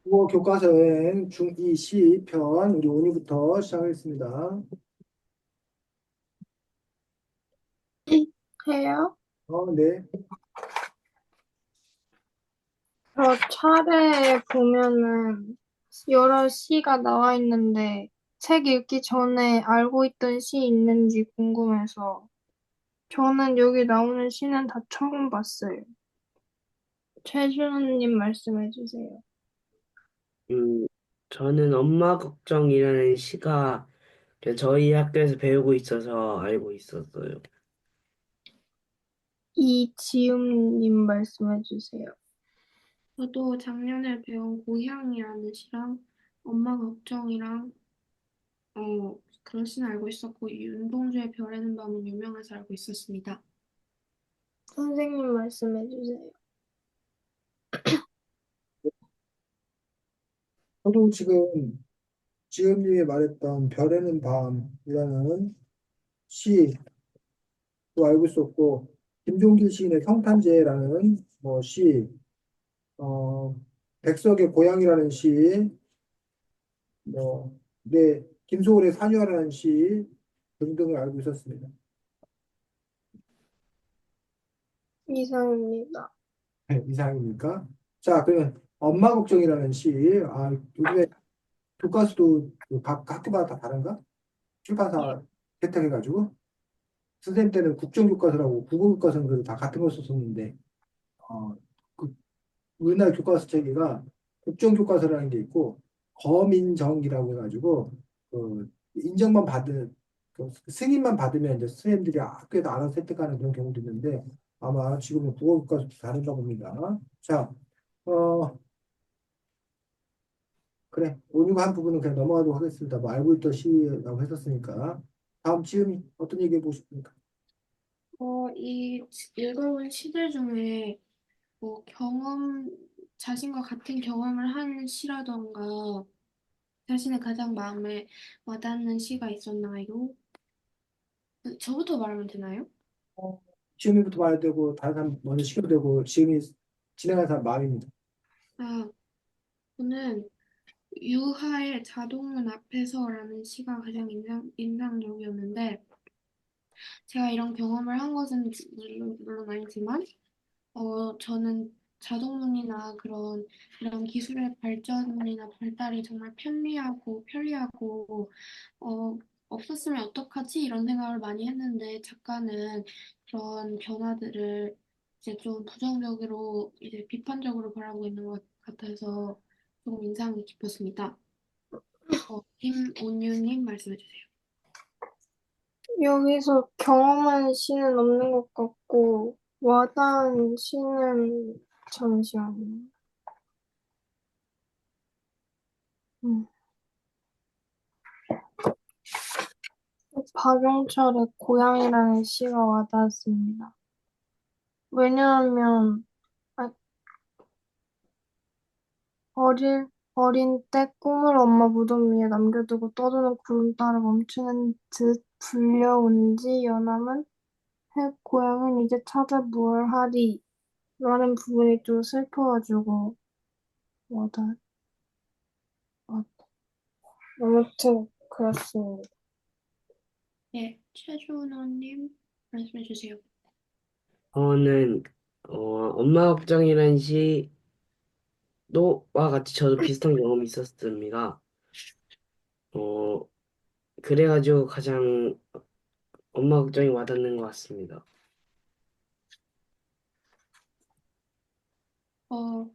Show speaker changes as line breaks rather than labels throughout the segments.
국어 교과서의 중2 시편 우리 오늘부터 시작하겠습니다.
해요?
네.
저 차례에 보면은 여러 시가 나와 있는데 책 읽기 전에 알고 있던 시 있는지 궁금해서 저는 여기 나오는 시는 다 처음 봤어요. 최준호님 말씀해 주세요.
음, 저는 엄마 걱정이라는 시가 저희 학교에서 배우고 있어서 알고 있었어요.
이지음님 말씀해 주세요.
저도 작년에 배운 고향이라는 시랑 엄마 걱정이랑 그런 시는 알고 있었고 윤동주의 별에는 밤은 유명해서 알고 있었습니다.
선생님 말씀해 주세요.
저도 지금 지은님이 말했던 별에는 밤이라는 시도 알고 있었고, 김종길 시인의 성탄제라는 시, 어, 백석의 고향이라는 시, 김소월의 사유라는 시 등등을 알고 있었습니다.
이상입니다.
네, 이상입니까? 자, 그러면 엄마 걱정이라는 시, 요즘에 교과서도 각 학교마다 다 다른가? 출판사 채택해가지고 선생님 때는 국정교과서라고 국어교과서는 그래도 다 같은 걸 썼었는데 어, 그 우리나라 교과서 체계가 국정교과서라는 게 있고 거민정이라고 해가지고 인정만 받은 승인만 받으면 이제 선생님들이 학교에서 알아서 채택하는 그런 경우도 있는데 아마 지금은 국어교과서도 다른가 봅니다. 자, 어, 그래. 오류가 한 부분은 그냥 넘어가도록 하겠습니다. 뭐 알고 있던 시라고 했었으니까. 다음 지음이 어떤 얘기 해보고 싶습니까?
이 읽어본 시들 중에 자신과 같은 경험을 한 시라던가 자신의 가장 마음에 와닿는 시가 있었나요? 저부터 말하면 되나요?
지음이부터 말해도 되고, 다른 사람 먼저 시켜도 되고, 지음이 진행하는 사람 마음입니다.
아, 저는 유하의 자동문 앞에서라는 시가 가장 인상적이었는데 제가 이런 경험을 한 것은 물론 아니지만 저는 자동문이나 이런 기술의 발전이나 발달이 정말 편리하고, 어, 없었으면 어떡하지? 이런 생각을 많이 했는데, 작가는 그런 변화들을 이제 좀 부정적으로, 이제 비판적으로 바라보고 있는 것 같아서 조금 인상이 깊었습니다. 김온유님 말씀해 주세요.
여기서 경험한 시는 없는 것 같고, 와닿은 시는 잠시만요. 음. 박용철의 고향이라는 시가 와닿았습니다. 왜냐하면 아, 어린 때 꿈을 엄마 무덤 위에 남겨두고 떠도는 구름 따라 멈추는 듯 불려온지 연함은 고향은 이제 찾아 무얼 하리 라는 부분이 좀 슬퍼가지고 와닿 아무튼 그렇습니다.
네, 최준호님 말씀해 주세요.
저는 엄마 걱정이라는 시도와 같이 저도 비슷한 경험이 있었습니다. 어, 그래가지고 가장 엄마 걱정이 와닿는 것 같습니다.
어,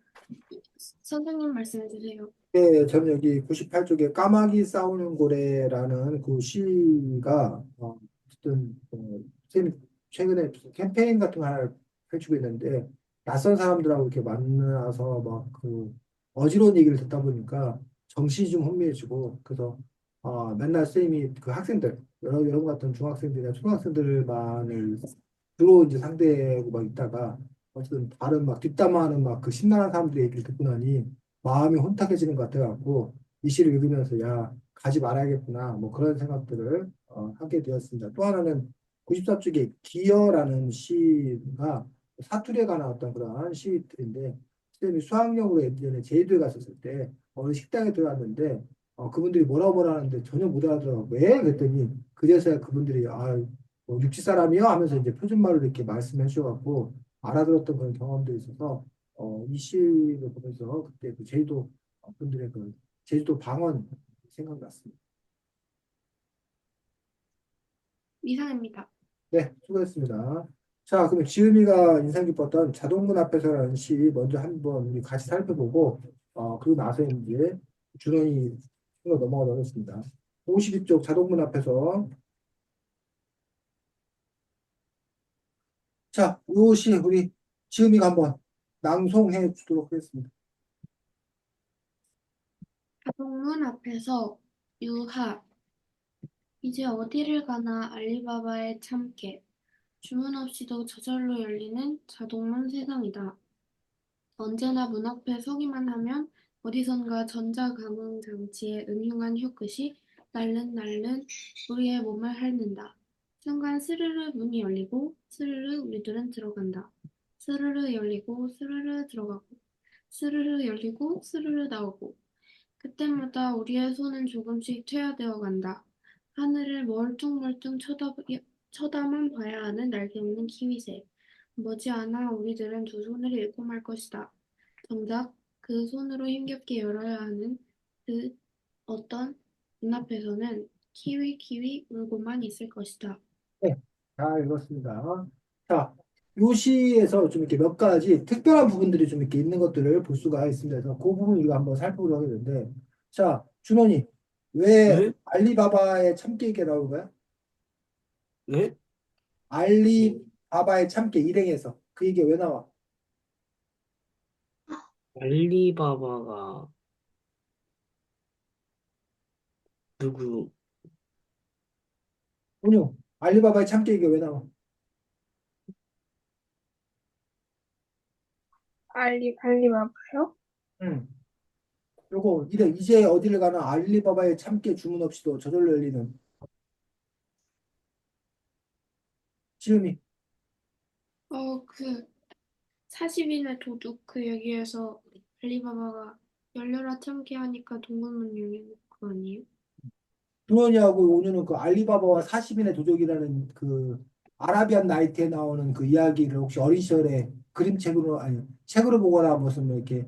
선생님 말씀해 주세요.
네, 저는 여기 98쪽에 까마귀 싸우는 고래라는 그 시가, 어쨌든, 선생님 최근에 무슨 캠페인 같은 거 하나 펼치고 있는데, 낯선 사람들하고 이렇게 만나서 막 어지러운 얘기를 듣다 보니까 정신이 좀 혼미해지고, 그래서, 맨날 선생님이 그 학생들, 여러분 같은 중학생들이나 초등학생들만을 주로 이제 상대하고 막 있다가, 어쨌든 다른 막 뒷담화하는 막 그 신나는 사람들의 얘기를 듣고 나니, 마음이 혼탁해지는 것 같아갖고 이 시를 읽으면서 야 가지 말아야겠구나 뭐 그런 생각들을 하게 되었습니다. 또 하나는 94쪽에 기여라는 시가 사투리에 관한 어떤 그러한 시들인데 쌤이 수학여행으로 예전에 제주도에 갔었을 때 어느 식당에 들어갔는데 그분들이 뭐라 하는데 전혀 못 알아들어. 왜? 그랬더니 그제서야 그분들이 뭐 육지 사람이요 하면서 이제 표준말로 이렇게 말씀해 주셔갖고 알아들었던 그런 경험도 있어서 이 시를 보면서 그때 그 제주도 분들의 그 제주도 방언 생각났습니다.
이상입니다.
네, 수고했습니다. 자, 그럼 지음이가 인상 깊었던 자동문 앞에서라는 시 먼저 한번 우리 같이 살펴보고, 그리고 나서 이제 준원이 순서 넘어가도록 하겠습니다. 52쪽 자동문 앞에서. 자, 요 시 우리 지음이가 한번 낭송해 주도록 하겠습니다.
자동문 앞에서 유하. 이제 어디를 가나 알리바바의 참깨. 주문 없이도 저절로 열리는 자동문 세상이다. 언제나 문 앞에 서기만 하면 어디선가 전자감응 장치의 음흉한 혀끝이 날른날른 우리의 몸을 핥는다. 순간 스르르 문이 열리고 스르르 우리들은 들어간다. 스르르 열리고 스르르 들어가고 스르르 열리고 스르르 나오고 그때마다 우리의 손은 조금씩 퇴화되어 간다. 하늘을 멀뚱멀뚱 쳐다만 봐야 하는 날개 없는 키위새. 머지않아 우리들은 두 손을 잃고 말 것이다. 정작 그 손으로 힘겹게 열어야 하는 그 어떤 눈앞에서는 키위 울고만 있을 것이다.
네, 잘 읽었습니다. 자, 요 시에서 좀 이렇게 몇 가지 특별한 부분들이 좀 이렇게 있는 것들을 볼 수가 있습니다. 그래서 그 부분 우리가 한번 살펴보도록 하게 되는데, 자, 준원이 왜
네?
알리바바의 참깨가 나온 거야?
네?
알리바바의 참깨 일행에서 그 얘기가 왜 나와?
알리바바가 누구?
은유, 알리바바의 참깨 얘기가 왜 나와?
알리바바요?
응. 요거 이래 이제 어디를 가나 알리바바의 참깨 주문 없이도 저절로 열리는 지음이.
그 40인의 도둑 그 얘기에서 알리바바가 열려라 참게 하니까 동굴문 열리는 거 아니에요?
준원이하고 온유는 그 알리바바와 40인의 도적이라는 그 아라비안 나이트에 나오는 그 이야기를 혹시 어린 시절에 그림책으로 아니 책으로 보거나 무슨 뭐 이렇게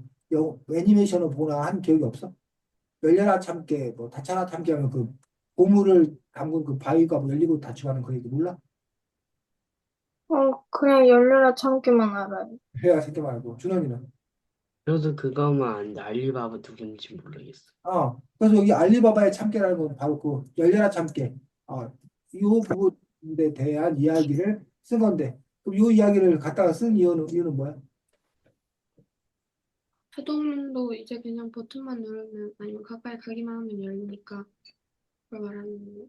애니메이션을 보거나 한 기억이 없어? 열려라 참깨 뭐 닫혀라 참깨 하면 그 보물을 담근 그 바위가 뭐 열리고 닫히고 그 얘기 몰라?
그냥 열려라 참기만 알아요.
그래야 생각 말고 준원이는.
저도 그거만 아는데 알리바바 누군지 모르겠어.
그래서 여기 알리바바의 참깨라는 건 바로 그 열려라 참깨. 이 부분에 대한 이야기를 쓴 건데, 그럼 이 이야기를 갖다가 쓴 이유는 뭐야?
자동문도 이제 그냥 버튼만 누르면 아니면 가까이 가기만 하면 열리니까 그걸 말하는 거예요.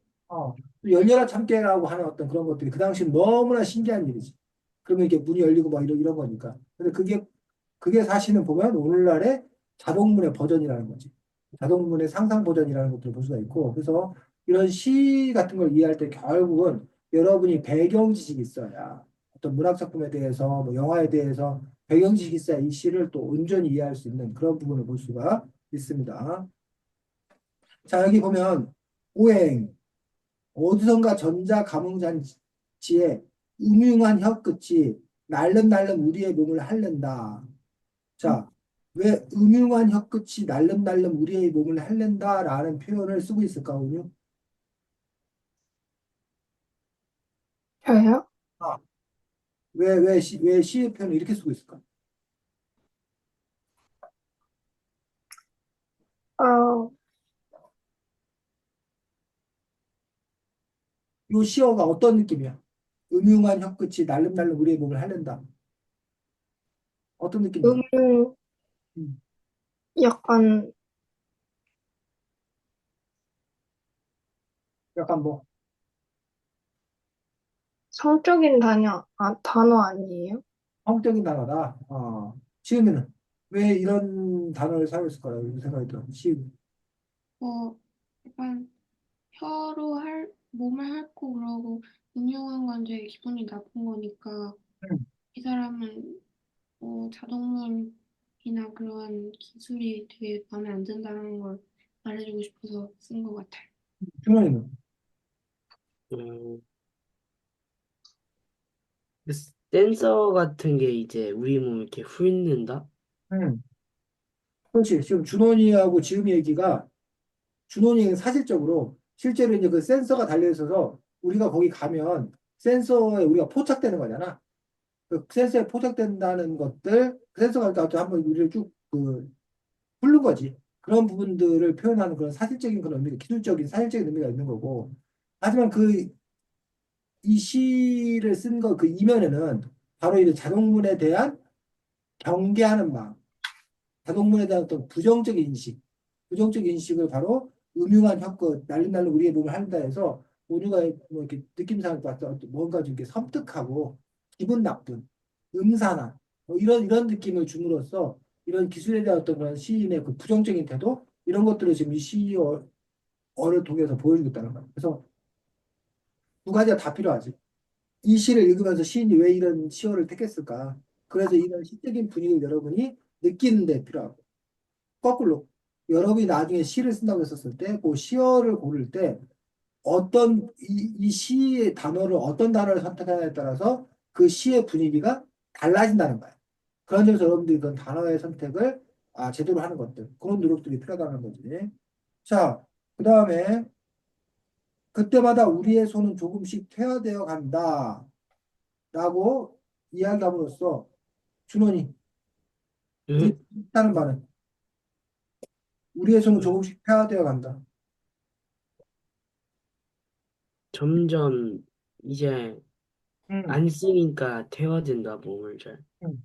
열려라 참깨라고 하는 어떤 그런 것들이 그 당시는 너무나 신기한 일이지. 그러면 이게 문이 열리고 막 이런 거니까. 근데 그게 사실은 보면 오늘날의 자동문의 버전이라는 거지. 자동문의 상상 버전이라는 것들을 볼 수가 있고, 그래서 이런 시 같은 걸 이해할 때 결국은 여러분이 배경 지식이 있어야 어떤 문학 작품에 대해서, 뭐 영화에 대해서 배경 지식이 있어야 이 시를 또 온전히 이해할 수 있는 그런 부분을 볼 수가 있습니다. 자, 여기 보면 오행, 어디선가 전자 감흥장치에 음흉한 혀끝이 날름날름 우리의 몸을 핥는다. 자, 왜 음흉한 혀끝이 날름날름 우리의 몸을 핥는다라는 표현을 쓰고 있을까, 은유?
저요?
아, 왜 시의 표현을 이렇게 쓰고 있을까?
어,
이 시어가 어떤 느낌이야? 음흉한 혀끝이 날름날름 우리의 몸을 핥는다. 어떤 느낌이야?
음은
음,
약간
약간 뭐
성적인 단어 아니에요?
성적인 단어다. 시음에는 왜 이런 단어를 사용했을까라고 생각이 들어. 시음.
약간 혀로 몸을 핥고 그러고 음흉한 건 되게 기분이 나쁜 거니까 이 사람은 자동문 그런 기술이 되게 마음에 안 든다는 걸 말해주고 싶어서 쓴 것 같아요.
준원이는?
음, 그 센서 같은 게 이제 우리 몸을 이렇게 훑는다?
응. 그렇지. 지금 준원이하고 지금 얘기가 준원이는 사실적으로 실제로 이제 그 센서가 달려 있어서 우리가 거기 가면 센서에 우리가 포착되는 거잖아. 그 센서에 포착된다는 것들, 센서가 일단 한번 우리를 쭉그 훑는 거지. 그런 부분들을 표현하는 그런 사실적인 그런 의미, 기술적인 사실적인 의미가 있는 거고. 하지만 이 시를 쓴 거 그 이면에는 바로 이제 자동문에 대한 경계하는 마음, 자동문에 대한 어떤 부정적인 인식, 부정적인 인식을 바로 음흉한 혀끝, 날름날름 우리의 몸을 한다 해서 우리가 뭐 이렇게 느낌상 봤을 때 뭔가 좀 이렇게 섬뜩하고 기분 나쁜, 음산한 뭐 이런 느낌을 줌으로써 이런 기술에 대한 어떤 그런 시인의 그 부정적인 태도 이런 것들을 지금 이 시어를 통해서 보여주겠다는 거예요. 그래서 두 가지가 다 필요하지. 이 시를 읽으면서 시인이 왜 이런 시어를 택했을까? 그래서 이런 시적인 분위기를 여러분이 느끼는 데 필요하고 거꾸로 여러분이 나중에 시를 쓴다고 했었을 때 그 시어를 고를 때 어떤 이 시의 단어를 어떤 단어를 선택하냐에 따라서 그 시의 분위기가 달라진다는 거예요. 그런 점에서 여러분들이 그런 단어의 선택을 제대로 하는 것들 그런 노력들이 필요하다는 거지. 자, 그 다음에 그때마다 우리의 손은 조금씩 퇴화되어 간다 라고 이야기함으로써 준원이
응?
일단은 말은 우리의 손은
응.
조금씩 퇴화되어 간다.
점점 이제
음,
안 쓰니까 퇴화된다, 몸을 잘.
음.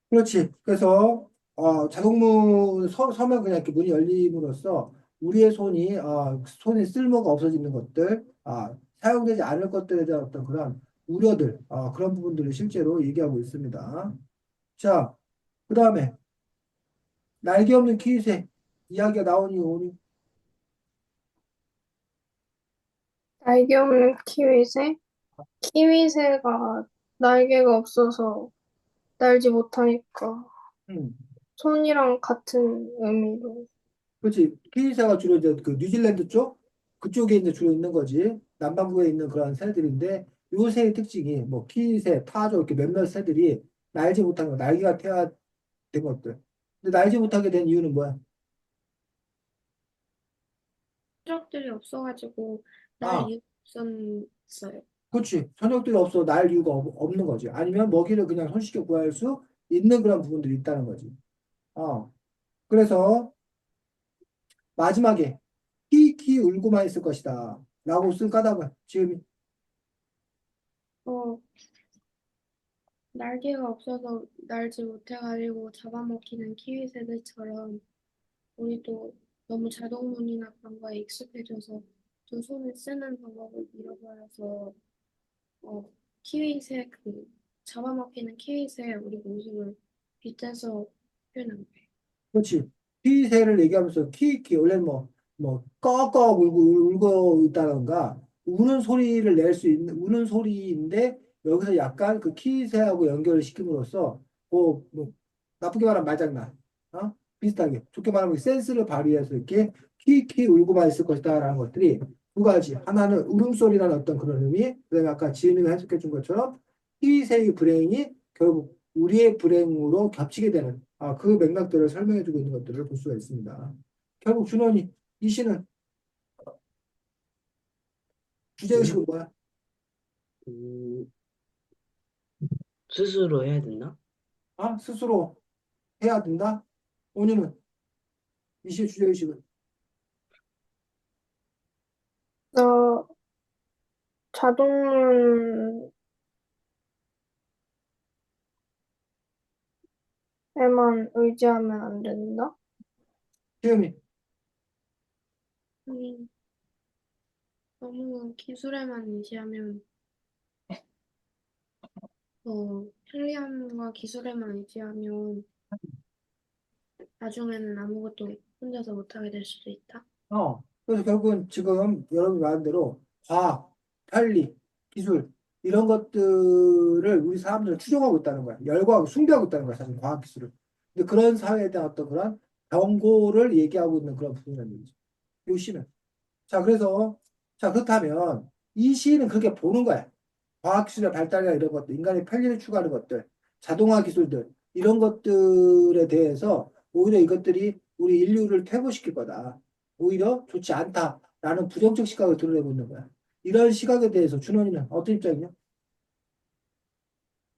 그렇지. 그래서 자동문 서면 그냥 이렇게 문이 열림으로써 우리의 손이 쓸모가 없어지는 것들, 사용되지 않을 것들에 대한 어떤 그런 우려들, 그런 부분들을 실제로 얘기하고 있습니다. 자, 그 다음에 날개 없는 키위새 이야기가 나오니 오니
날개 없는 키위새? 키위새가 날개가 없어서 날지 못하니까
음,
손이랑 같은 의미로.
그렇지. 키위새가 주로 이제 그 뉴질랜드 쪽 그쪽에 이제 주로 있는 거지. 남반구에 있는 그런 새들인데 요 새의 특징이 뭐 키위새, 타조 이렇게 몇몇 새들이 날지 못하는 거, 날개가 태화된 것들. 근데 날지 못하게 된 이유는 뭐야?
흔적들이 없어가지고 날
아,
이유가 없었어요.
그렇지. 전력들이 없어 날 이유가 없는 거지. 아니면 먹이를 그냥 손쉽게 구할 수 있는 그런 부분들이 있다는 거지. 그래서 마지막에 키키 울고만 있을 것이다. 라고 쓴 까닭은 지금
어, 날개가 없어서 날지 못해가지고 잡아먹히는 키위새들처럼 우리도 너무 자동문이나 그런 거에 익숙해져서 두 손을 쓰는 방법을 잃어버려서 어, 키위새 잡아먹히는 키위새 우리 모습을 빗대서 표현한 거예요.
그렇지. 피새를 얘기하면서 키키 원래 뭐 꺽꺽 울고 있다던가 우는 소리를 낼 수 있는 우는 소리인데 여기서 약간 그 키새하고 연결을 시킴으로써 뭐 나쁘게 말하면 말장난 비슷하게 좋게 말하면 센스를 발휘해서 이렇게 키키 울고만 있을 것이다라는 것들이 두 가지 하나는 울음소리라는 어떤 그런 의미 그다음에 아까 지은이가 해석해 준 것처럼 키새의 불행이 결국 우리의 불행으로 겹치게 되는 그 맥락들을 설명해주고 있는 것들을 볼 수가 있습니다. 결국 준원이 이 시는
응?
주제의식은 뭐야?
음, 스스로 해야 된다?
스스로 해야 된다? 원인은 이 시의 주제의식은
나 자동문에만 의지하면 안 된다?
시험이
음, 너무 기술에만 의지하면 편리함과 기술에만 의지하면 나중에는 아무것도 혼자서 못하게 될 수도 있다.
그래서 결국은 지금 여러분이 말한 대로 과학, 편리, 기술 이런 것들을 우리 사람들은 추종하고 있다는 거야. 열거하고 숭배하고 있다는 거야, 사실 과학기술을. 근데 그런 사회에 대한 어떤 그런 경고를 얘기하고 있는 그런 부분이라는 얘기죠. 이 시는. 자, 그래서, 자, 그렇다면 이 시는 그렇게 보는 거야. 과학기술의 발달이나 이런 것들, 인간의 편리를 추구하는 것들, 자동화 기술들, 이런 것들에 대해서 오히려 이것들이 우리 인류를 퇴보시킬 거다. 오히려 좋지 않다라는 부정적 시각을 드러내고 있는 거야. 이런 시각에 대해서 준원이는 어떤 입장이냐?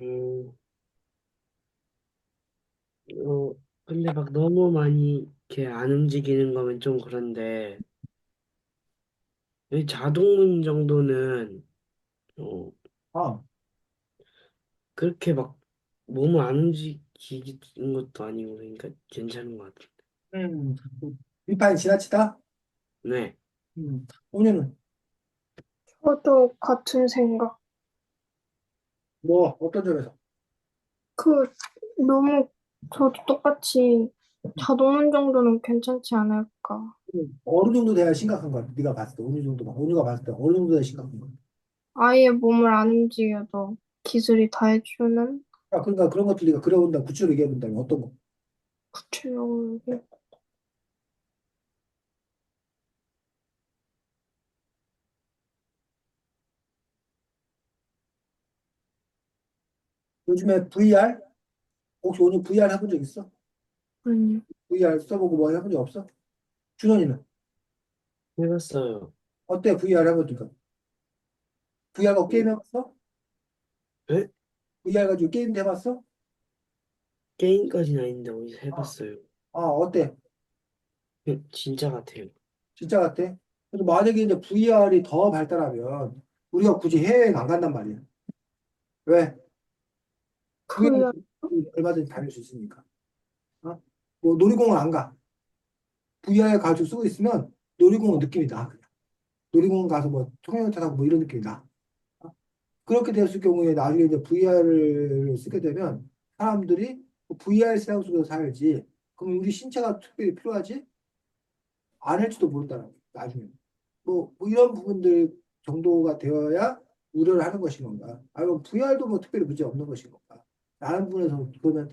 음, 어, 근데 막 너무 많이 이렇게 안 움직이는 거면 좀 그런데, 이 자동문 정도는, 어,
아,
그렇게 막 몸을 안 움직이는 것도 아니고, 그러니까 괜찮은 것 같아요.
음, 비판이 지나치다?
네.
오늘은
저도 같은 생각.
뭐 어떤 점에서?
그, 너무, 저도 똑같이 자동문 정도는 괜찮지 않을까.
어느 정도 돼야 심각한 것 같아. 네가 봤을 때 어느 정도 봐. 온유가 봤을 때 어느 정도 돼야 심각한 것 같아.
아예 몸을 안 움직여도 기술이 다 해주는
아, 그러니까 그런 것들 네가 그려본다, 구체로 얘기해 본다면 어떤 거?
구체적으로.
요즘에 VR? 혹시 오늘 VR 해본 적 있어?
아니요.
VR 써보고 뭐 해본 적 없어? 준원이는
해봤어요.
어때? VR 해보니까 VR 가지고 게임 해봤어?
에?
VR 가지고 게임 해봤어?
게임까지는 아닌데 어디서
아,
해봤어요.
어때?
진짜 같아요.
진짜 같아? 그래서 만약에 이제 VR이 더 발달하면 우리가 굳이 해외여행 안 간단 말이야. 왜? 그게
VR.
얼마든지 다닐 수 있으니까. 어? 뭐 놀이공원 안 가. VR 가지고 쓰고 있으면 놀이공원 느낌이 나. 그냥. 놀이공원 가서 뭐 통영열차 타고 뭐 이런 느낌이 나. 그렇게 됐을 경우에 나중에 이제 VR을 쓰게 되면 사람들이 VR 세상 속에서 살지. 그럼 우리 신체가 특별히 필요하지? 않을지도 모른다는 거예요. 나중에. 뭐 이런 부분들 정도가 되어야 우려를 하는 것인 건가? 아니면 VR도 뭐 특별히 문제 없는 것인 건가? 라는 부분에서 그러면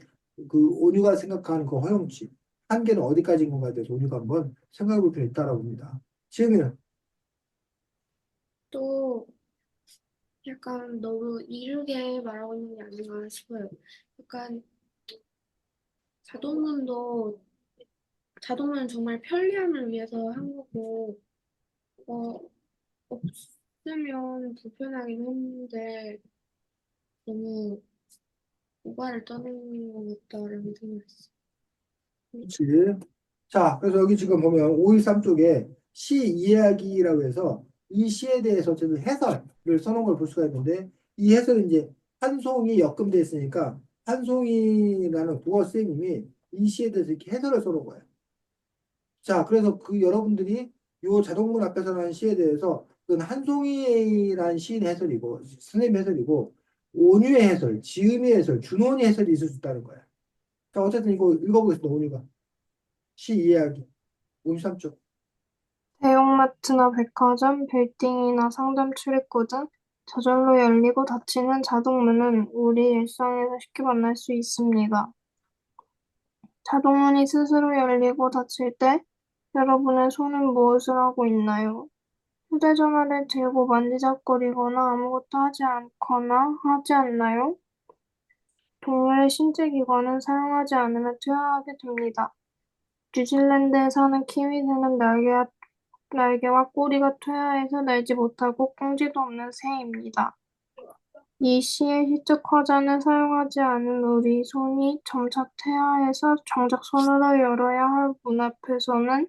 그 온유가 생각하는 그 허용치 한계는 어디까지인 건가에 대해서 온유가 한번 생각해 볼 필요가 있다라고 봅니다. 지금은
또 약간 너무 이르게 말하고 있는 게 아닌가 싶어요. 약간 자동문도 자동문은 정말 편리함을 위해서 한 거고 어, 없으면 불편하긴 했는데 너무 오바를 떠는 것 같다라는 생각이 했어요.
그렇지. 자, 그래서 여기 지금 보면 513 쪽에 시 이야기라고 해서 이 시에 대해서 어쨌든 해설을 써놓은 걸 볼 수가 있는데 이 해설은 이제 한송이 역금돼 있으니까 한송이라는 국어 선생님이 이 시에 대해서 이렇게 해설을 써놓은 거예요. 자, 그래서 그 여러분들이 요 자동문 앞에서 나는 시에 대해서 그건 한송이라는 시인 해설이고 선생님 해설이고 온유의 해설, 지음의 해설, 준원의 해설이 있을 수 있다는 거야. 자, 어쨌든 이거 읽어보겠습니다. 온유가 시 이야기 53쪽.
대형마트나 백화점, 빌딩이나 상점 출입구 등 저절로 열리고 닫히는 자동문은 우리 일상에서 쉽게 만날 수 있습니다. 자동문이 스스로 열리고 닫힐 때 여러분의 손은 무엇을 하고 있나요? 휴대전화를 들고 만지작거리거나 아무것도 하지 않거나 하지 않나요? 동물의 신체 기관은 사용하지 않으면 퇴화하게 됩니다. 뉴질랜드에 사는 키위새는 날개와 꼬리가 퇴화해서 날지 못하고 꽁지도 없는 새입니다. 이 시의 시적 화자는 사용하지 않은 우리 손이 점차 퇴화해서 정작 손으로 열어야 할 문 앞에서는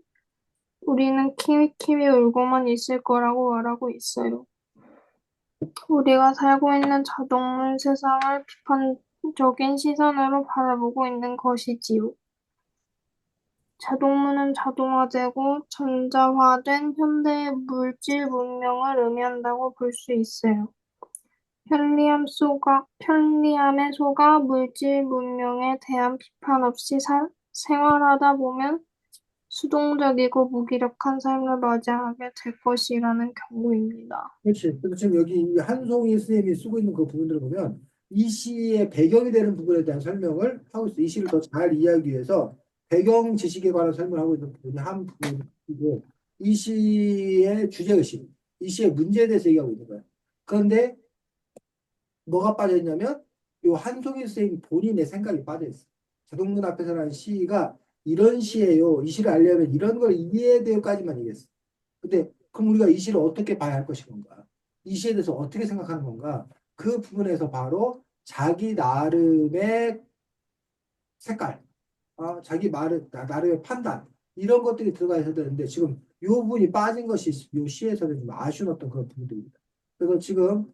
우리는 키위키위 울고만 있을 거라고 말하고 있어요. 우리가 살고 있는 자동문 세상을 비판적인 시선으로 바라보고 있는 것이지요. 자동문은 자동화되고 전자화된 현대의 물질 문명을 의미한다고 볼 수 있어요. 편리함에 속아 물질 문명에 대한 비판 없이 생활하다 보면 수동적이고 무기력한 삶을 맞이하게 될 것이라는 경고입니다.
그렇지. 그래서 지금 여기 이 한송이 선생님이 쓰고 있는 그 부분들을 보면 이 시의 배경이 되는 부분에 대한 설명을 하고 있어. 이 시를 더 잘 이해하기 위해서 배경 지식에 관한 설명을 하고 있는 부분이 한 부분이고 이 시의 주제의식, 이 시의 문제에 대해서 얘기하고 있는 거야. 그런데 뭐가 빠져 있냐면 요 한송이 선생님 본인의 생각이 빠져 있어. 자동문 앞에서라는 시가 이런 시예요. 이 시를 알려면 이런 걸 이해해야 돼요까지만 얘기했어. 근데 그럼 우리가 이 시를 어떻게 봐야 할 것인가? 이 시에 대해서 어떻게 생각하는 건가? 그 부분에서 바로 자기 나름의 색깔, 자기 나름의 판단 이런 것들이 들어가 있어야 되는데 지금 이 부분이 빠진 것이 이 시에서는 좀 아쉬운 어떤 그런 부분들입니다. 그래서 지금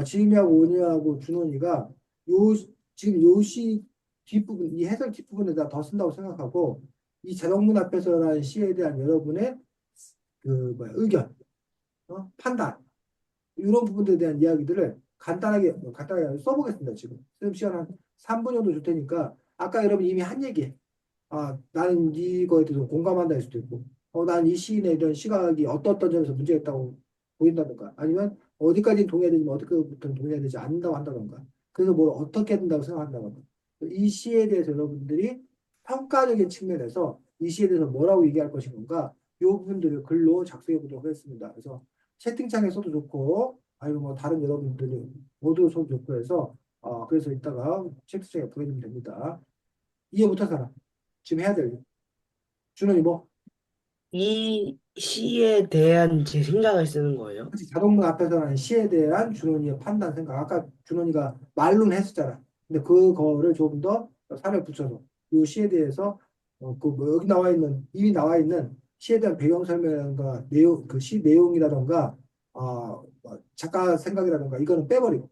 지음이하고 온유하고 준원이가 요 지금 요 시 뒷부분 이 해설 뒷부분에다 더 쓴다고 생각하고 이 자동문 앞에서라는 시에 대한 여러분의 그 뭐야 의견, 판단 이런 부분들에 대한 이야기들을 간단하게 써보겠습니다. 지금 선생님 시간 한 3분 정도 줄 테니까 아까 여러분 이미 한 얘기 나는 이거에 대해서 공감한다 할 수도 있고 나는 이 시인의 이런 시각이 어떤 점에서 문제가 있다고 보인다든가 아니면 어디까지 동의해야 되지만 어디까지부터는 동의해야 되지 않는다고 한다던가 그래서 뭘 어떻게 해야 된다고 생각한다던가 이 시에 대해서 여러분들이 평가적인 측면에서 이 시에 대해서 뭐라고 얘기할 것인가 이 부분들을 글로 작성해 보도록 하겠습니다. 그래서 채팅창에 써도 좋고 아니면 뭐 다른 여러분들이 모두 써도 좋고 해서 그래서 이따가 채팅창에 보내주면 됩니다. 이해 못한 사람 지금 해야 될 일. 준원이 뭐
이 시에 대한 제 생각을 쓰는 거예요.
그치, 자동문 앞에서는 시에 대한 준원이의 판단 생각 아까 준원이가 말로는 했었잖아. 근데 그거를 조금 더 살을 붙여서 이 시에 대해서 그뭐 여기 나와 있는 이미 나와 있는 시에 대한 배경 설명이라든가 내용 그 시 내용이라든가 뭐 작가 생각이라든가 이거는 빼버리고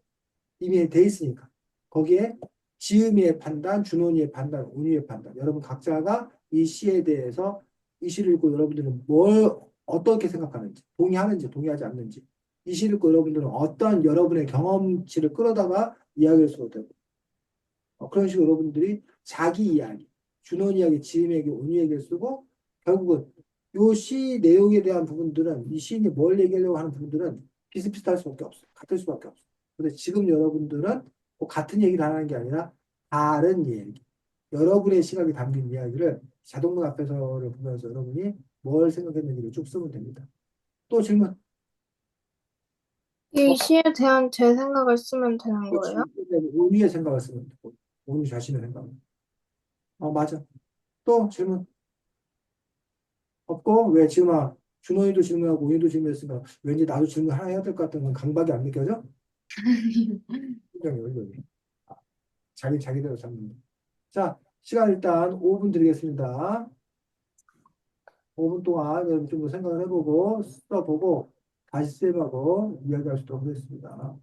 이미 돼 있으니까 거기에 지음이의 판단, 준원이의 판단, 운이의 판단 여러분 각자가 이 시에 대해서 이 시를 읽고 여러분들은 뭘 어떻게 생각하는지 동의하는지 동의하지 않는지 이 시를 읽고 여러분들은 어떤 여러분의 경험치를 끌어다가 이야기를 써도 되고 그런 식으로 여러분들이 자기 이야기, 준원 이야기, 지음 이야기, 운 이야기를 쓰고 결국은 요 시 내용에 대한 부분들은 이 시인이 뭘 얘기하려고 하는 부분들은 비슷비슷할 수밖에 없어. 같을 수밖에 없어. 근데 지금 여러분들은 꼭 같은 얘기를 하는 게 아니라 다른 얘기, 여러분의 시각이 담긴 이야기를 자동문 앞에서를 보면서 여러분이 뭘 생각했는지를 쭉 쓰면 됩니다. 또 질문. 어,
이 시에 대한 제 생각을 쓰면 되는
그렇지.
거예요?
운위의 생각을 쓰면 되고, 운위 자신의 생각. 맞아. 또 질문. 없고 왜 지금아 준호이도 질문하고 우이도 질문했으니까 왠지 나도 질문 하나 해야 될 것 같은 건 강박이 안 느껴져? 굉장히 의견이 자기대로 잡는 자 시간 일단 5분 드리겠습니다. 5분 동안 여러분 좀 더 생각을 해보고 써보고 다시 쌤하고 이야기할 수 있도록 하겠습니다.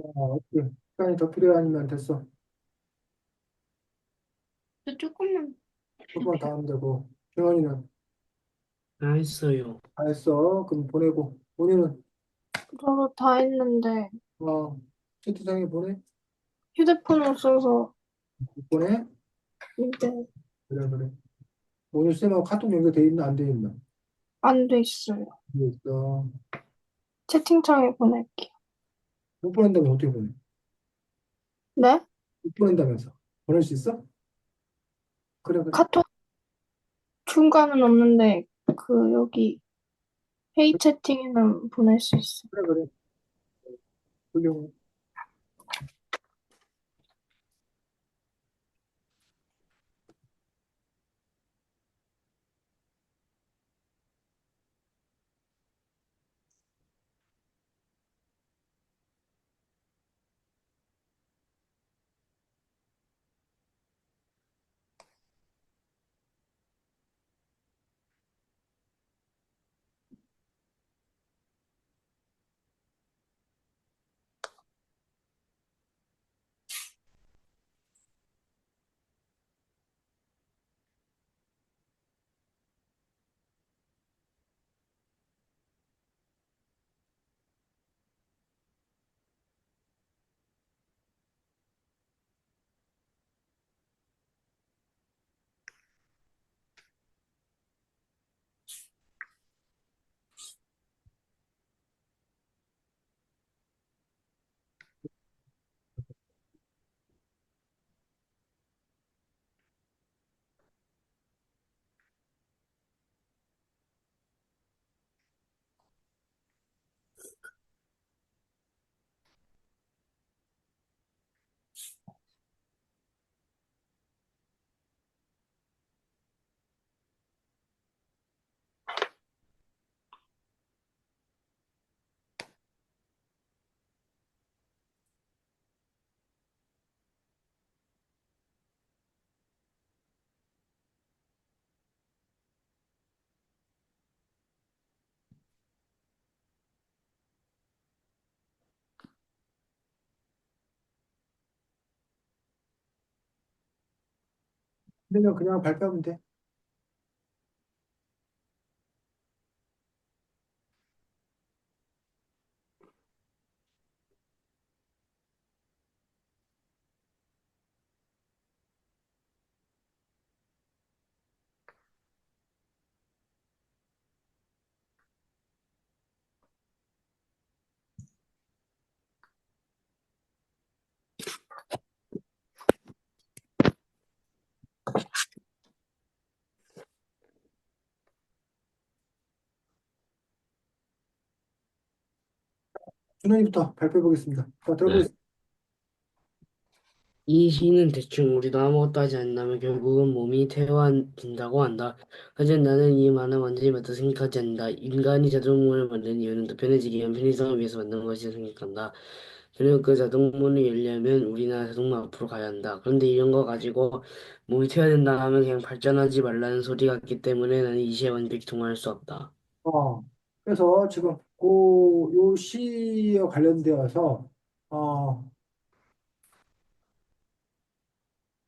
어떻게 시간이 더 필요하면 됐어.
또 조금만
조금만 더 하면 되고. 준원이는
다 했어요.
다 했어. 그럼 보내고. 본인은
저도 다 했는데
어, 채팅창에 보내?
휴대폰을 써서
보내?
이제
그래, 그래. 오늘 쌤하고 카톡 연결돼 있나, 안 돼 있나?
안 돼 있어요.
돼 있어.
채팅창에 보낼게요.
못 보낸다면 어떻게 보내?
네?
못 보낸다면서. 보낼 수 있어? 그래, 그래.
카톡 중간은 없는데 그 여기 회의 채팅에는 보낼 수 있어.
그래, 그래. 훌륭해. 근데 그냥 발표하면 돼. 준원이부터 발표해 보겠습니다. 자,
네.
들어보겠습니다.
이 시는 대충 우리도 아무것도 하지 않는다면 결국은 몸이 퇴화된다고 한다. 하지만 나는 이 말은 완전히 맞다 생각하지 않는다. 인간이 자동문을 만든 이유는 더 편해지기 위한 편의성을 위해서 만든 것이라 생각한다. 그리고 그 자동문을 열려면 우리나라 자동문 앞으로 가야 한다. 그런데 이런 거 가지고 몸이 퇴화된다 하면 그냥 발전하지 말라는 소리 같기 때문에 나는 이 시에 완벽히 동의할 수 없다.
어, 그래서 지금 요 시에 관련되어서 어,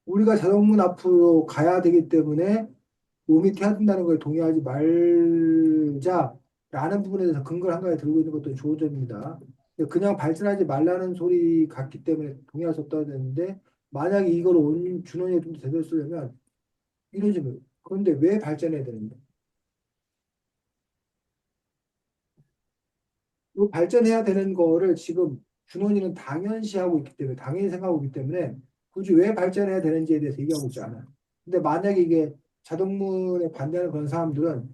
우리가 자동문 앞으로 가야 되기 때문에 몸이 퇴화된다는 걸 동의하지 말자라는 부분에 대해서 근거를 한가지 들고 있는 것도 좋은 점입니다. 근데 그냥 발전하지 말라는 소리 같기 때문에 동의할 수 없다고 했는데 만약에 이걸 온 준원이 좀 제대로 쓰려면 이런 식으로 그런데 왜 발전해야 되는데? 이 발전해야 되는 거를 지금 준원이는 당연시하고 있기 때문에 당연히 생각하고 있기 때문에 굳이 왜 발전해야 되는지에 대해서 얘기하고 있지 않아요. 근데 만약에 이게 자동문에 반대하는 그런 사람들은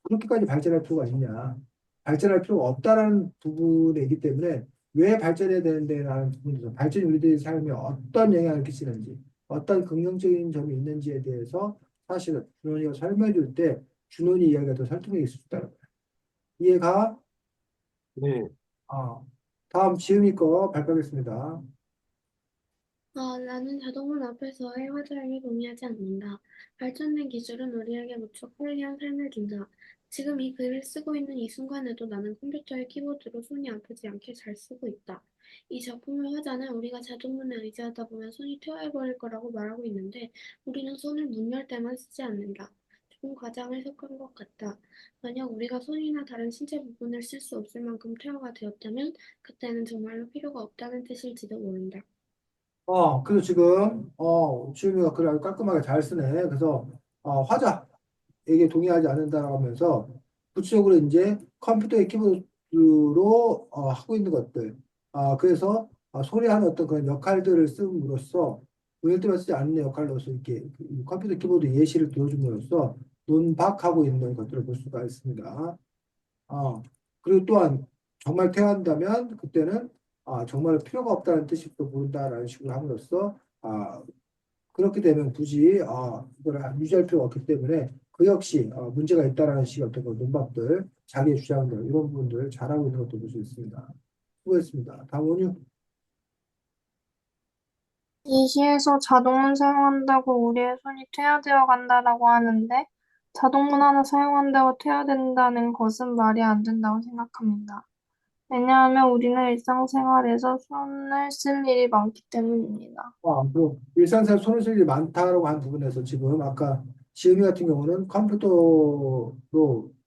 그렇게까지 발전할 필요가 있냐? 발전할 필요가 없다라는 부분이기 때문에 왜 발전해야 되는데라는 부분에서 발전이 우리들의 삶에 어떤 영향을 끼치는지 어떤 긍정적인 점이 있는지에 대해서 사실은 준원이가 설명해 줄 때 준원이 이야기가 더 설득력이 있을 수 있다는 거예요. 이해가?
네.
아, 다음 지은이 거 발표하겠습니다.
나는 자동문 앞에서의 화자에게 동의하지 않는다. 발전된 기술은 우리에게 무척 편리한 삶을 준다. 지금 이 글을 쓰고 있는 이 순간에도 나는 컴퓨터의 키보드로 손이 아프지 않게 잘 쓰고 있다. 이 작품의 화자는 우리가 자동문에 의지하다 보면 손이 퇴화해버릴 거라고 말하고 있는데 우리는 손을 문 열 때만 쓰지 않는다. 조금 과장을 섞은 것 같다. 만약 우리가 손이나 다른 신체 부분을 쓸 수 없을 만큼 퇴화가 되었다면 그때는 정말로 필요가 없다는 뜻일지도 모른다.
그래서 지금, 주현미가 글을 아주 깔끔하게 잘 쓰네. 그래서, 화자에게 동의하지 않는다라고 하면서, 구체적으로 이제 컴퓨터의 키보드로, 하고 있는 것들. 그래서, 소리하는 어떤 그런 역할들을 씀으로써, 눈을 뜨면 쓰지 않는 역할로서 이렇게 그 컴퓨터 키보드 예시를 들어줌으로써 논박하고 있는 것들을 볼 수가 있습니다. 어, 그리고 또한 정말 태어난다면 그때는 정말 필요가 없다는 뜻일지도 모른다라는 식으로 함으로써 그렇게 되면 굳이 이걸 유지할 필요가 없기 때문에 그 역시 문제가 있다라는 식의 어떤 그 논박들, 자기의 주장들 이런 부분들 잘하고 있는 것도 볼 수 있습니다. 수고했습니다. 다음 원유.
이 시에서 자동문 사용한다고 우리의 손이 퇴화되어 간다라고 하는데 자동문 하나 사용한다고 퇴화된다는 것은 말이 안 된다고 생각합니다. 왜냐하면 우리는 일상생활에서 손을 쓸 일이 많기 때문입니다.
또 일상생활 손을 쓸 일이 많다라고 한 부분에서 지금 아까 지음이 같은 경우는 컴퓨터로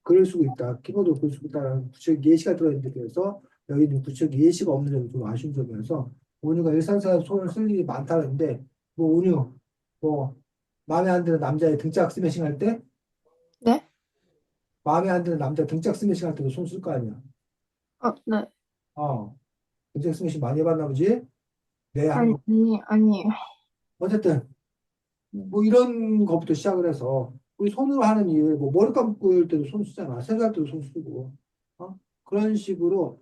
글을 쓰고 있다, 키보드로 글을 쓰고 있다라는 구체적 예시가 들어있는데 그래서 여기는 구체적 예시가 없는 점이 좀 아쉬운 점이어서 온유가 일상생활 손을 쓸 일이 많다는데 뭐 온유 뭐 마음에 안 드는 남자의 등짝 스매싱 할 때
네?
마음에 안 드는 남자 등짝 스매싱 할 때도 손 쓸 거 아니야.
네.
어 등짝 스매싱 많이 해봤나 보지? 네, 하는 거.
아니에요.
어쨌든 뭐 이런 것부터 시작을 해서 우리 손으로 하는 일, 뭐 머리 감을 때도 손 쓰잖아. 세수할 때도 손 쓰고. 그런 식으로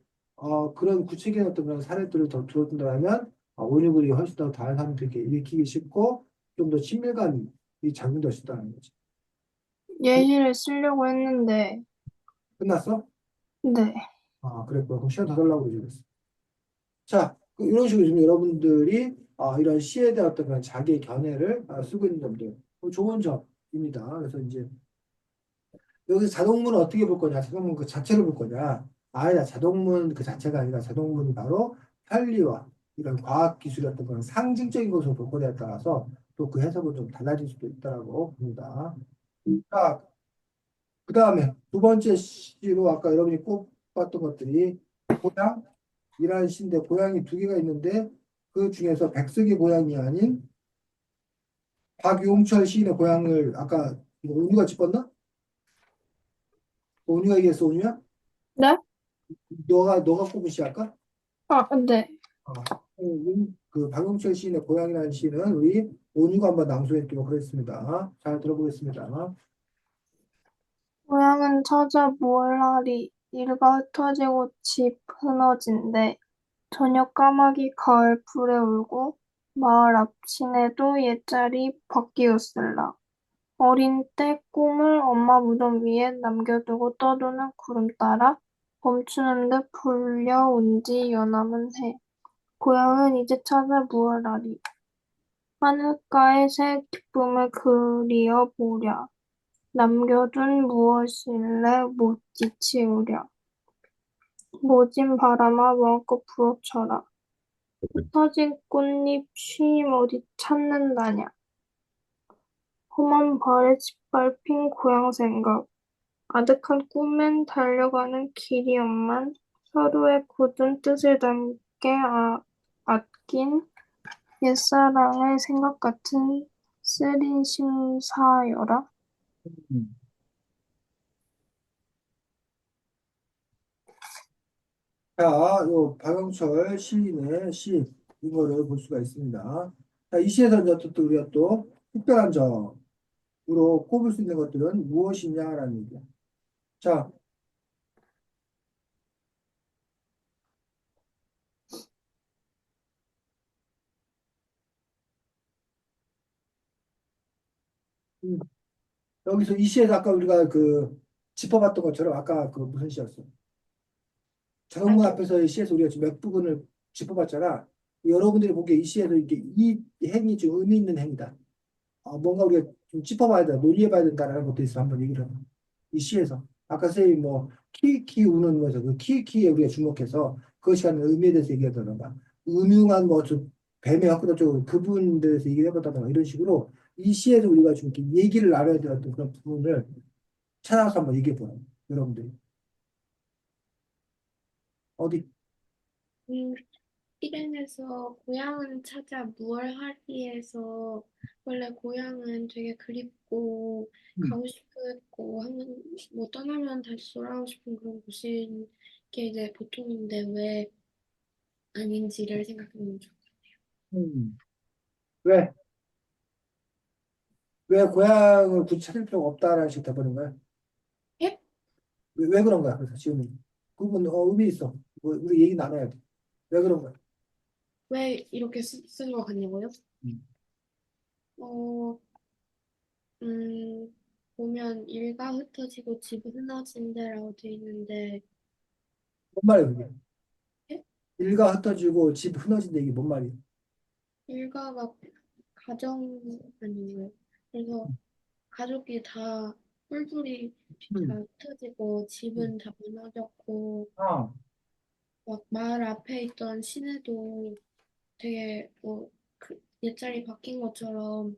그런 구체적인 어떤 그런 사례들을 더 들어준다면 온유분이 훨씬 더 다른 사람들에게 읽히기 쉽고 좀 더 친밀감이 작용될 수 있다는 거지.
예시를 쓰려고 했는데,
끝났어?
네.
그랬구나. 그럼 시간 더 달라고 그러지. 자, 이런 식으로 지금 여러분들이 이런 시에 대한 어떤 그런 자기의 견해를 쓰고 있는 점들 좋은 점입니다. 그래서 이제 여기서 자동문을 어떻게 볼 거냐, 자동문 그 자체를 볼 거냐. 아니다, 자동문 그 자체가 아니라 자동문이 바로 편리와 이런 과학기술의 어떤 그런 상징적인 것으로 볼 거냐에 따라서 또 그 해석은 좀 달라질 수도 있다라고 봅니다. 자, 그 다음에 두 번째 시로 아까 여러분이 꼽았던 것들이 고향이라는 시인데 고향이 두 개가 있는데 그 중에서 백석이 고향이 아닌 박용철 시인의 고향을 아까 이거 온유가 짚었나? 온유가 얘기했어, 온유야?
네?
너가 꼽은 시 할까?
네.
그 박용철 시인의 고향이라는 시는 우리 온유가 한번 낭송했기로 그랬습니다. 잘 들어보겠습니다.
고향은 찾아 무얼하리 일가 흩어지고 집 흐너진데 저녁 까마귀 가을 풀에 울고 마을 앞치네도 옛자리 바뀌었을라. 어린 때 꿈을 엄마 무덤 위에 남겨두고 떠도는 구름 따라 멈추는 듯 불려온 지 여남은 해. 고향은 이제 찾아 무얼하리. 하늘가의 새 기쁨을 그리어 보랴. 남겨둔 무엇일래 못 지치우랴. 모진 바람아 마음껏 부어쳐라. 흩어진 꽃잎 쉼 어디 찾는다냐. 험한 발에 짓밟힌 고향 생각. 아득한 꿈엔 달려가는 길이었만 서로의 굳은 뜻을 담게 아낀 옛사랑의 생각 같은 쓰린 심사여라.
음. 자, 요 박영철 시인의 시 이거를 볼 수가 있습니다. 자, 이 시에서 이제 또 우리가 또 특별한 점으로 꼽을 수 있는 것들은 무엇이냐라는 얘기야. 자, 음, 여기서 이 시에서 아까 우리가 그 짚어봤던 것처럼 아까 그 무슨 시였어? 자동문 앞에서의 시에서 우리가 지금 몇 부분을 짚어봤잖아. 여러분들이 보기에 이 시에서 이게 이 행위 좀 의미 있는 행위다. 뭔가 우리가 좀 짚어봐야 된다, 논의해봐야 된다라는 것도 있어. 한번 얘기를 해봐. 이 시에서. 아까 선생님이 뭐, 키키 우는 거에서 그 키키에 우리가 주목해서 그것이 갖는 의미에 대해서 얘기하다던가, 음흉한 뭐 좀 뱀의 헛구덕 쪽으로 그 부분에 대해서 얘기를 해봤다던가, 이런 식으로 이 시에서 우리가 좀 이렇게 얘기를 나눠야 되었던 그런 부분을 찾아서 한번 얘기해 보라고, 여러분들이. 어디?
음, 일행에서 고향은 찾아 무얼 하리에서 원래 고향은 되게 그립고
음.
가고 싶고 하는 뭐 떠나면 다시 돌아오고 싶은 그런 곳인 게 이제 보통인데 왜 아닌지를 생각해보면 좋을 것
음. 왜? 왜 고향을 굳이 찾을 필요가 없다라는 식으로 돼버린 거야?
같아요. 예?
왜 그런 거야? 그래서 지금 그 부분 의미 있어. 뭐, 우리 얘기 나눠야 돼. 왜 그런 거야?
왜 이렇게 쓴 것 같냐고요?
음.
어, 음, 보면 일가 흩어지고 집 흔어진대라고 돼 있는데
뭔 말이야, 그게?
예?
일가 흩어지고 집 흐너진다, 이게 뭔 말이야?
일가가 가정 아니에요. 그래서 가족이 다 뿔뿔이 다
음.
흩어지고 집은 다 무너졌고
아,
막 마을 앞에 있던 시내도 되게 뭐 그 옛자리 바뀐 것처럼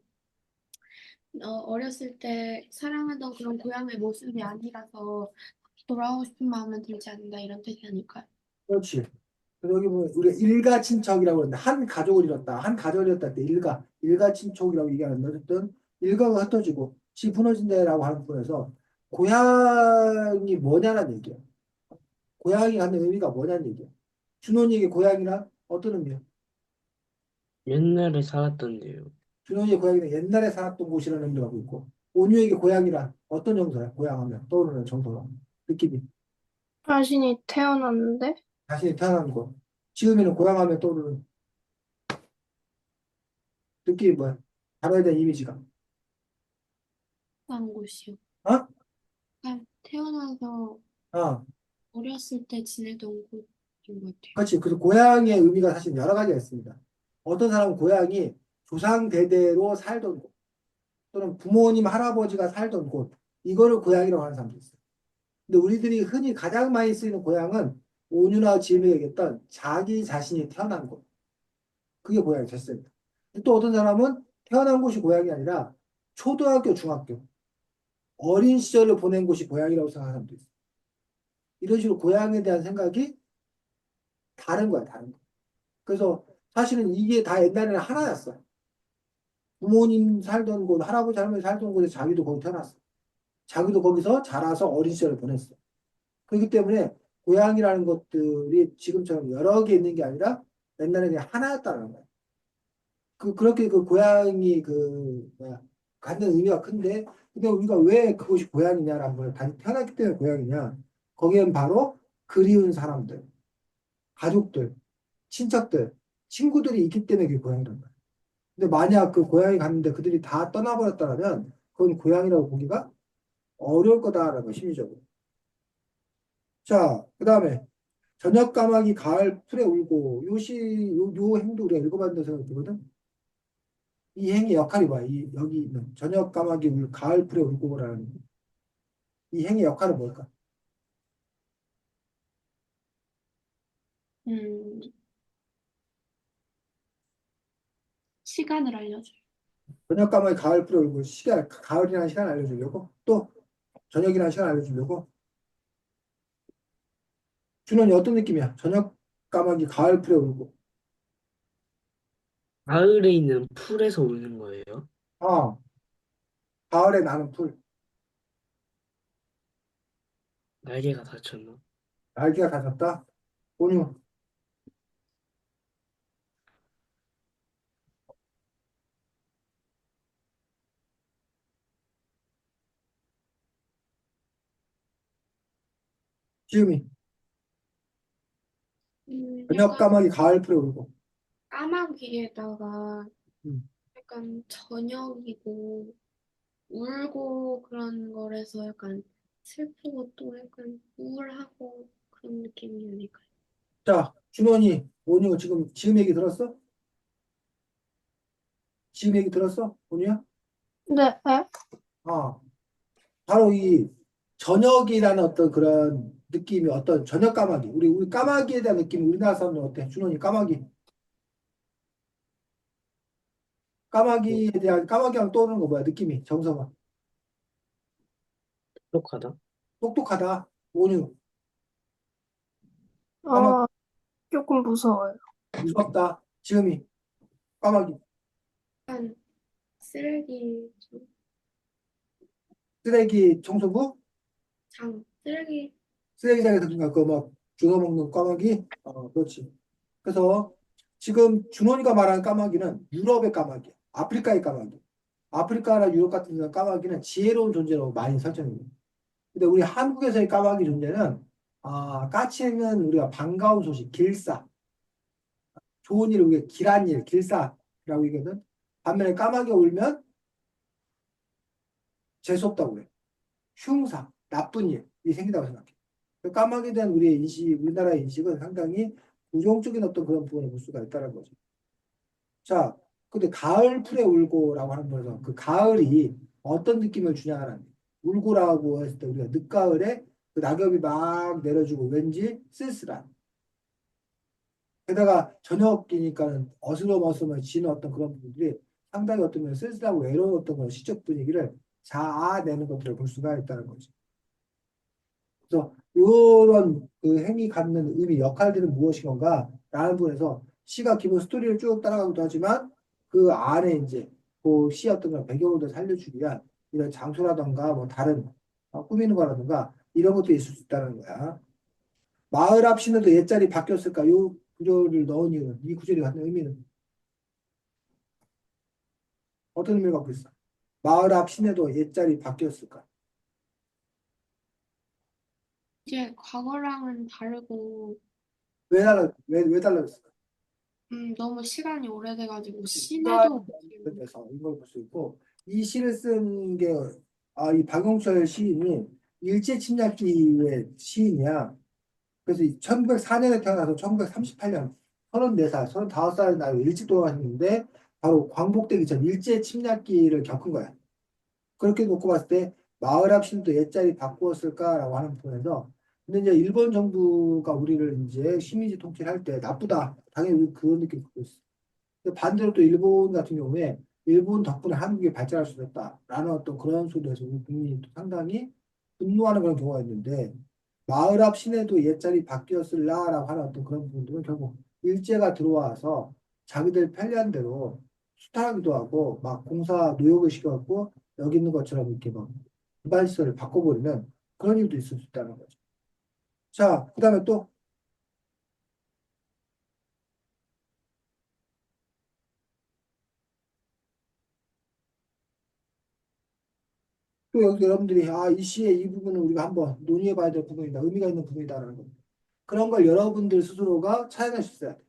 어렸을 때 사랑하던 그런 고향의 모습이 아니라서 돌아오고 싶은 마음은 들지 않는다 이런 뜻이 아닐까요?
그렇지. 그래서 여기 보면 우리가 일가 친척이라고 하는데 한 가족을 잃었다. 한 가족을 잃었다 할 때 일가 친척이라고 얘기하는데 어쨌든 일가가 흩어지고 집 무너진다라고 하는 부분에서 고향이 뭐냐는 얘기야. 고향이 갖는 의미가 뭐냐는 얘기야. 준원이에게 고향이란 어떤 의미야?
옛날에 살았던데요.
준원이의 고향이란 옛날에 살았던 곳이라는 의미를 갖고 있고, 온유에게 고향이란 어떤 정서야? 고향하면 떠오르는 정서가, 느낌이.
자신이 태어났는데
자신이 태어난 곳. 지금에는 고향하면 떠오르는 느낌이 뭐야? 다뤄야 될 이미지가.
한 곳이요.
어?
그냥 태어나서
아,
어렸을 때 지내던 곳인 것 같아요.
그렇지. 그래서 고향의 의미가 사실 여러 가지가 있습니다. 어떤 사람은 고향이 조상 대대로 살던 곳, 또는 부모님, 할아버지가 살던 곳, 이거를 고향이라고 하는 사람도 있어요. 근데 우리들이 흔히 가장 많이 쓰이는 고향은 온유나 지음이 얘기했던 자기 자신이 태어난 곳. 그게 고향이 됐습니다. 또 어떤 사람은 태어난 곳이 고향이 아니라 초등학교, 중학교, 어린 시절을 보낸 곳이 고향이라고 생각하는 사람도 있어요. 이런 식으로 고향에 대한 생각이 다른 거야, 다른 거. 그래서 사실은 이게 다 옛날에는 하나였어. 부모님 살던 곳, 할아버지, 할머니 살던 곳에 자기도 거기 태어났어. 자기도 거기서 자라서 어린 시절을 보냈어. 그렇기 때문에 고향이라는 것들이 지금처럼 여러 개 있는 게 아니라 옛날에 그냥 하나였다는 거야. 그렇게 그 고향이 뭐야, 갖는 의미가 큰데, 근데 우리가 왜 그것이 고향이냐라는 걸 단지 태어났기 때문에 고향이냐? 거기엔 바로 그리운 사람들, 가족들, 친척들, 친구들이 있기 때문에 그게 고향이란 거야. 근데 만약 그 고향에 갔는데 그들이 다 떠나버렸다면 그건 고향이라고 보기가 어려울 거다라는 거, 심리적으로. 자, 그 다음에 저녁 까마귀 가을 풀에 울고 요 행도 우리가 읽어봤는데 생각이 들거든. 이 행의 역할이 뭐야? 여기 있는 저녁 까마귀 가을 풀에 울고라는 이 행의 역할은 뭘까?
음, 시간을 알려줘요.
저녁 까마귀 가을 풀에 울고 가을이라는 시간 알려주려고 또 저녁이라는 시간 알려주려고 준원이 어떤 느낌이야? 저녁 까마귀 가을 풀에 울고
가을에 있는 풀에서 우는 거예요.
아 가을에 나는 풀
날개가 다쳤나?
날개가 닿았다. 온유 지음이 저녁
약간
까마귀 가을 풀에 울고
까마귀에다가
음.
약간 저녁이고 울고 그런 거라서 약간 슬프고 또 약간 우울하고 그런 느낌이 아닐까요?
자 준원이 온유 지금 지음 얘기 들었어? 지음 얘기 들었어? 온유야?
네, 에?
아 바로 이 저녁이라는 어떤 그런 느낌이 어떤 저녁 까마귀. 우리 까마귀에 대한 느낌이 우리나라 사람들 어때? 준원이 까마귀. 까마귀에 대한 까마귀 하면 떠오르는 거 뭐야? 느낌이 정서가
똑똑하다.
똑똑하다. 온유. 까마귀
어, 조금 무서워요.
무섭다. 지금이 까마귀.
약간 쓰레기
쓰레기 청소부?
쓰레기
쓰레기장에서 그냥 그막 주워 먹는 까마귀? 그렇지. 그래서 지금 준원이가 말하는 까마귀는 유럽의 까마귀, 아프리카의 까마귀. 아프리카나 유럽 같은 데는 까마귀는 지혜로운 존재로 많이 설정해요. 근데 우리 한국에서의 까마귀 존재는 까치는 우리가 반가운 소식, 길사, 좋은 일을 위해 길한 일, 길사라고 얘기하거든. 반면에 까마귀가 울면 재수없다고 그래. 흉사, 나쁜 일이 생긴다고 생각해. 그 까마귀에 대한 우리의 인식, 우리나라의 인식은 상당히 부정적인 어떤 그런 부분을 볼 수가 있다는 거죠. 자, 근데 가을 풀에 울고라고 하는 거에서 그 가을이 어떤 느낌을 주냐는 울고라고 했을 때 우리가 늦가을에 그 낙엽이 막 내려주고 왠지 쓸쓸한 게다가 저녁이니까는 어스름어스름해지는 어떤 그런 부분들이 상당히 어떤 면에 쓸쓸하고 외로운 어떤 그런 시적 분위기를 자아내는 것들을 볼 수가 있다는 거죠. 그래서 이런 그 행위 갖는 의미, 역할들은 무엇인 건가? 라는 부분에서 시가 기본 스토리를 쭉 따라가기도 하지만 그 안에 이제 그 시 어떤 그런 배경을 살려주기 위한 이런 장소라던가 뭐 다른 꾸미는 거라든가 이런 것도 있을 수 있다는 거야. 마을 앞 시내도 옛자리 바뀌었을까? 이 구조를 넣은 이유는 이 구절이 갖는 의미는 어떤 의미를 갖고 있어? 마을 앞 시내도 옛자리 바뀌었을까?
이제 과거랑은 다르고
왜 달라졌을까?
너무 시간이 오래돼가지고
시간이
시내도
돼서 이걸 볼 수 있고 이 시를 쓴 게 이 박용철 시인이 일제 침략기의 시인이야. 그래서 1904년에 태어나서 1938년 34살, 35살 나이 일찍 돌아가셨는데 바로 광복되기 전 일제 침략기를 겪은 거야. 그렇게 놓고 봤을 때 마을 앞 시도 옛자리 바꾸었을까라고 하는 부분에서 근데 이제 일본 정부가 우리를 이제 식민지 통치를 할 때 나쁘다. 당연히 그런 느낌 갖고 있어. 근데 반대로 또 일본 같은 경우에 일본 덕분에 한국이 발전할 수 있었다라는 어떤 그런 소리에서 우리 국민이 또 상당히 분노하는 그런 경우가 있는데 마을 앞 시내도 옛자리 바뀌었을라라고 하는 어떤 그런 부분들은 결국 일제가 들어와서 자기들 편리한 대로 수탈하기도 하고 막 공사 노역을 시켜갖고 여기 있는 것처럼 이렇게 막 기반시설을 바꿔버리는 그런 일도 있을 수 있다는 거죠. 자, 그다음에 또 여기 여러분들이 이 시의 이 부분은 우리가 한번 논의해 봐야 될 부분이다. 의미가 있는 부분이다라는 거. 그런 걸 여러분들 스스로가 찾아낼 수 있어야 돼.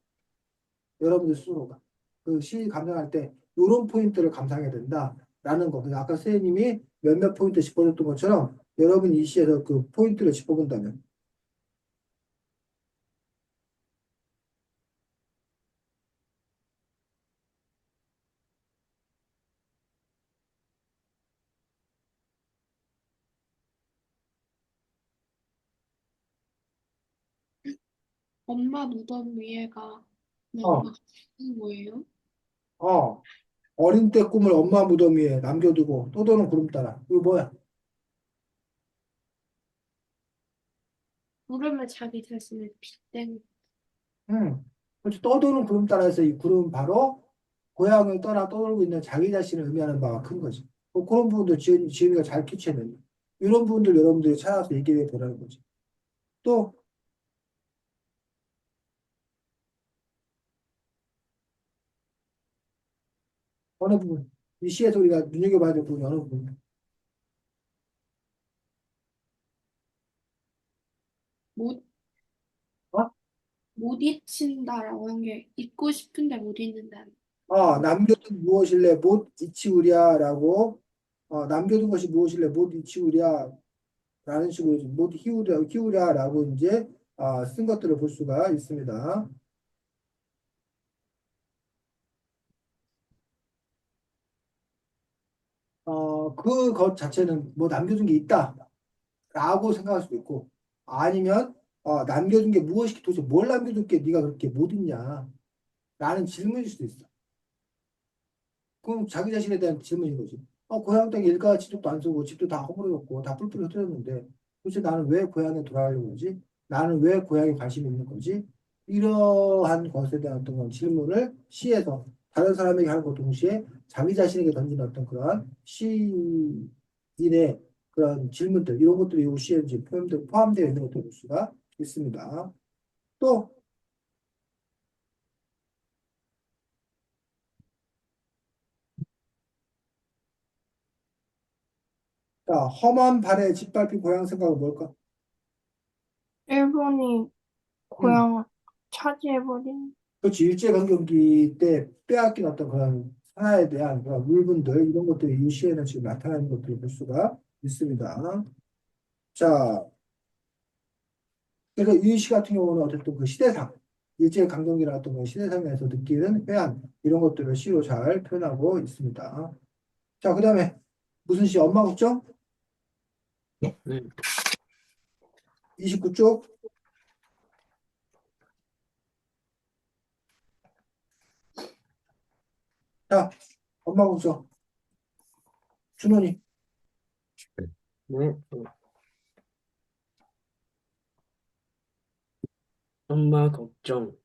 여러분들 스스로가. 그 시 감상할 때 이런 포인트를 감상해야 된다라는 거. 그래서 아까 선생님이 몇몇 포인트 짚어줬던 것처럼 여러분 이 시에서 그 포인트를 짚어본다면
엄마 무덤 위에가
어,
뭔가 하는 거예요?
어, 어린 때 꿈을 엄마 무덤 위에 남겨두고 또 도는 구름 따라. 이거 뭐야?
구름을 자기 자신을 빗댄
그렇지. 떠도는 구름 따라서 이 구름 바로 고향을 떠나 떠돌고 있는 자기 자신을 의미하는 바가 큰 거지. 그런 부분도 지은이가 잘 캐치해냈네. 이런 부분들 여러분들이 찾아서 얘기해 보라는 거지. 또 어느 부분? 이 시에서 우리가 눈여겨봐야 될 부분이 어느 부분?
못,
어?
못 잊힌다라고 한 게 잊고 싶은데 못 잊는다는
남겨둔 무엇일래 못 잊히우랴라고 남겨둔 것이 무엇일래 못 잊히우랴 라는 식으로 못 키우랴라고 이제 쓴 것들을 볼 수가 있습니다. 그것 자체는 뭐 남겨둔 게 있다라고 생각할 수도 있고, 아니면 남겨둔 게 무엇이 도대체 뭘 남겨둘게 네가 그렇게 못 읽냐? 라는 질문일 수도 있어. 그럼 자기 자신에 대한 질문인 거지. 고향 땅에 일가지도 안 쓰고 집도 다 허물어졌고 다 뿔뿔이 흩어졌는데 도대체 나는 왜 고향에 돌아가려고 그러지? 나는 왜 고향에 관심이 있는 거지? 이러한 것에 대한 어떤 건 질문을 시에서 다른 사람에게 하는 것 동시에 자기 자신에게 던지는 어떤 그런 시인의 그런 질문들 이런 것들이 이 시에 이제 포함되어 있는 것들을 볼 수가 있습니다. 또 자, 험한 발에 짓밟힌 고향 생각은 뭘까?
일본이
음.
고향을 차지해버린.
그렇지. 일제강점기 때 빼앗긴 어떤 그런 하나에 대한 그런 물분들, 이런 것들이 유시에는 지금 나타나는 것들을 볼 수가 있습니다. 자, 그래서 유시 같은 경우는 어쨌든 그 시대상, 일제강점기나 어떤 그 시대상에서 느끼는 회한, 이런 것들을 시로 잘 표현하고 있습니다. 자, 그 다음에 무슨 시? 엄마 걱정?
네.
29쪽. 자, 엄마 걱정. 준원이.
네. 엄마 걱정.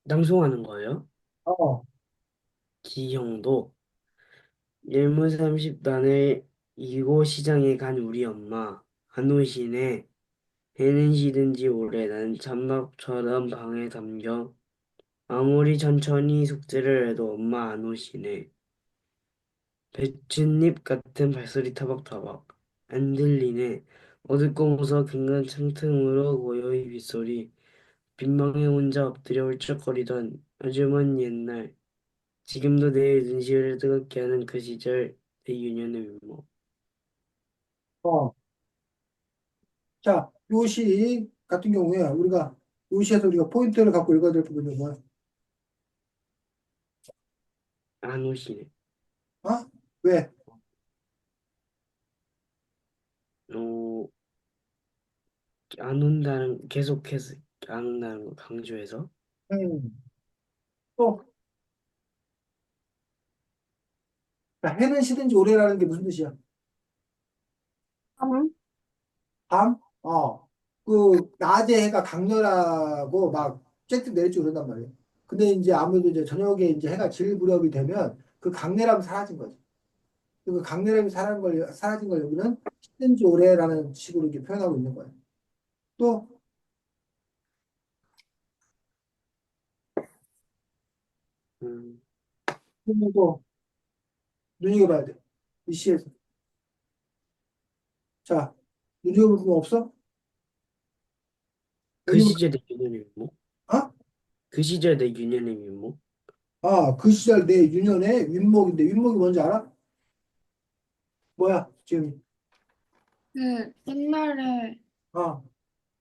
낭송하는 거예요?
어,
기형도 일무 30단을 이고 시장에 간 우리 엄마 한우시네. 해는 시든지 오래 나는 찬밥처럼 방에 담겨 아무리 천천히 숙제를 해도 엄마 안 오시네. 배춧잎 같은 발소리 타박타박 안 들리네. 어둡고 무서워 갱간 창틀으로 고요히 빗소리 빈방에 혼자 엎드려 훌쩍거리던 아주먼 옛날 지금도 내 눈시울을 뜨겁게 하는 그 시절 내 유년의 면모.
어. 자, 요시 같은 경우에 우리가 요시에서 우리가 포인트를 갖고 읽어야 될 부분이 뭐야?
안 오시네.
어? 왜?
어, 안 온다는 계속해서 안 온다는 거 강조해서
음. 또 자, 해는 시든지 오래라는 게 무슨 뜻이야?
밤?
밤? 그 낮에 해가 강렬하고 막 쬐뜩 내리쬐고 그런단 말이에요. 근데 이제 아무래도 이제 저녁에 이제 해가 질 무렵이 되면 그 강렬함이 사라진 거지. 그 강렬함이 사라진 걸 여기는 시든지 오래라는 식으로 이렇게 표현하고 있는 거예요. 또
음,
또 눈여겨봐야 돼. 이 시에서. 자, 눈여겨볼 부분 없어?
그
왜냐면
시절 내 유년의 면모?
어?
그 시절 내 유년의 면모?
그 시절 내 유년의 윗목인데 윗목이 뭔지 알아? 뭐야? 지금
그 옛날에
어,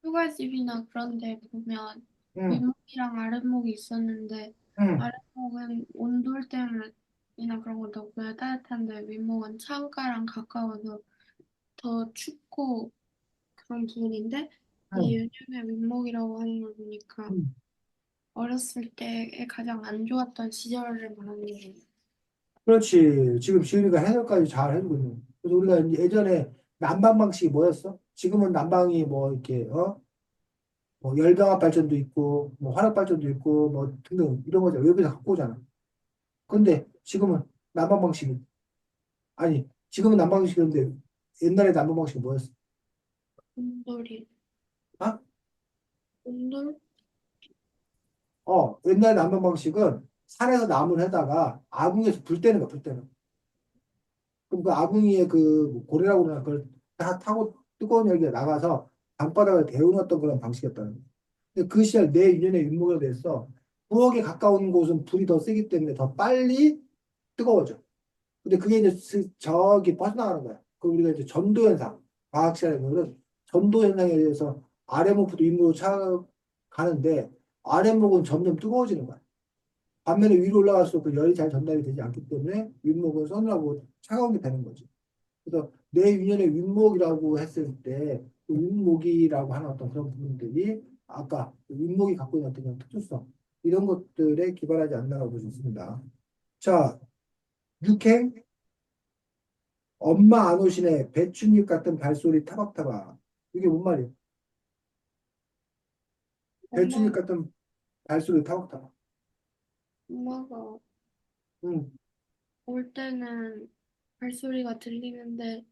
휴가집이나 그런 데 보면
응,
윗목이랑 아랫목이 있었는데
응.
아랫목은 온돌 때문이나 그런 건 덕분에 따뜻한데 윗목은 창가랑 가까워서 더 춥고 그런 부분인데 이
응.
윤현의 윗목이라고 하는 걸 보니까
응.
어렸을 때의 가장 안 좋았던 시절을 말하는 게
그렇지. 지금 지은이가 해설까지 잘 해주고 있는. 그래서 우리가 이제 예전에 난방 방식이 뭐였어? 지금은 난방이 뭐 이렇게 뭐 열병합 발전도 있고 뭐 화력 발전도 있고 뭐 등등 이런 거죠. 여기서 갖고 오잖아. 근데 지금은 난방 방식이 아니 지금은 난방 방식인데 옛날에 난방 방식이 뭐였어?
온돌이
아?
온돌?
옛날 난방 방식은 산에서 나무를 해다가 아궁이에서 불 때는 거야, 불 때는. 그럼 그 아궁이에 그 고래라고 그러나 그걸 다 타고 뜨거운 열기가 나가서 방바닥을 데워놨던 그런 방식이었다는 거예요. 근데 그 시절 내 유년의 윤목에 대해서 부엌에 가까운 곳은 불이 더 세기 때문에 더 빨리 뜨거워져. 근데 그게 이제 저기 빠져나가는 거야. 그 우리가 이제 전도 현상, 과학 시간에는 전도 현상에 의해서 아래목부터 윗목으로 차가는데 아래목은 점점 뜨거워지는 거야. 반면에 위로 올라갈수록 그 열이 잘 전달이 되지 않기 때문에 윗목은 서늘하고 차가운 게 되는 거지. 그래서 내 유년의 윗목이라고 했을 때 그 윤목이라고 하는 어떤 그런 부분들이 아까 그 윤목이 갖고 있는 어떤 그런 특수성 이런 것들에 기반하지 않나라고 볼 수 있습니다. 자, 육행 엄마 안 오시네 배춧잎 같은 발소리 타박타박 이게 뭔 말이에요? 배춧잎
엄마,
같은 발소리 타박타박.
엄마가
응.
올 때는 발소리가 들리는데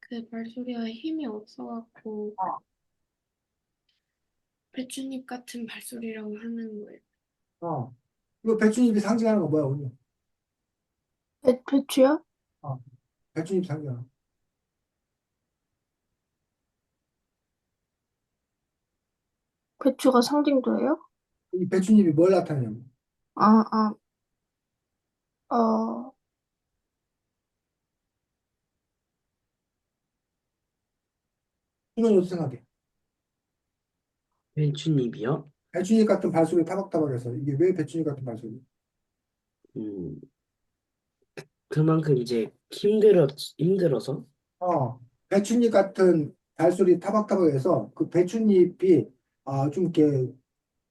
그 발소리가 힘이 없어갖고 배춧잎 같은 발소리라고 하는 거예요.
어. 이거 배춧잎이 상징하는 거 뭐야 오늘?
배추요?
어. 배춧잎 상징하는 거.
배추가 상징도예요?
이 배춧잎이 뭘 나타내냐면
아, 아, 어,
이건 어떻게 생각해?
배춧잎이요?
배춧잎 같은 발소리 타박타박해서 이게 왜 배춧잎 같은 발소리?
음, 그만큼 이제 힘들어서?
배춧잎 같은 발소리 타박타박해서 그 배춧잎이 좀 이렇게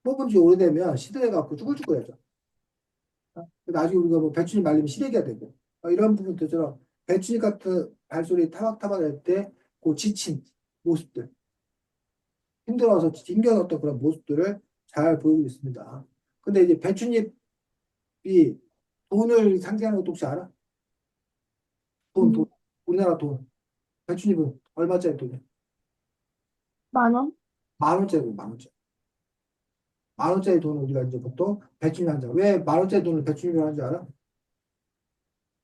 뽑은 지 오래되면 시들해 갖고 쭈글쭈글해져. 나중에 우리가 뭐 배추잎 말리면 시래기가 되고 이런 부분들처럼 배추잎 같은 발소리 타박타박 할 때 그 지친 모습들 힘들어서 힘겨웠던 그런 모습들을 잘 보이고 있습니다. 근데 이제 배추잎이 돈을 상징하는 것도 혹시 알아? 돈.
음,
우리나라 돈. 배추잎은 얼마짜리 돈이야?
10,000원?
10,000원짜리, 10,000원짜리. 10,000원짜리 돈을 우리가 이제 보통 배추잎 한자. 왜 10,000원짜리 돈을 배추잎으로 하는지 알아?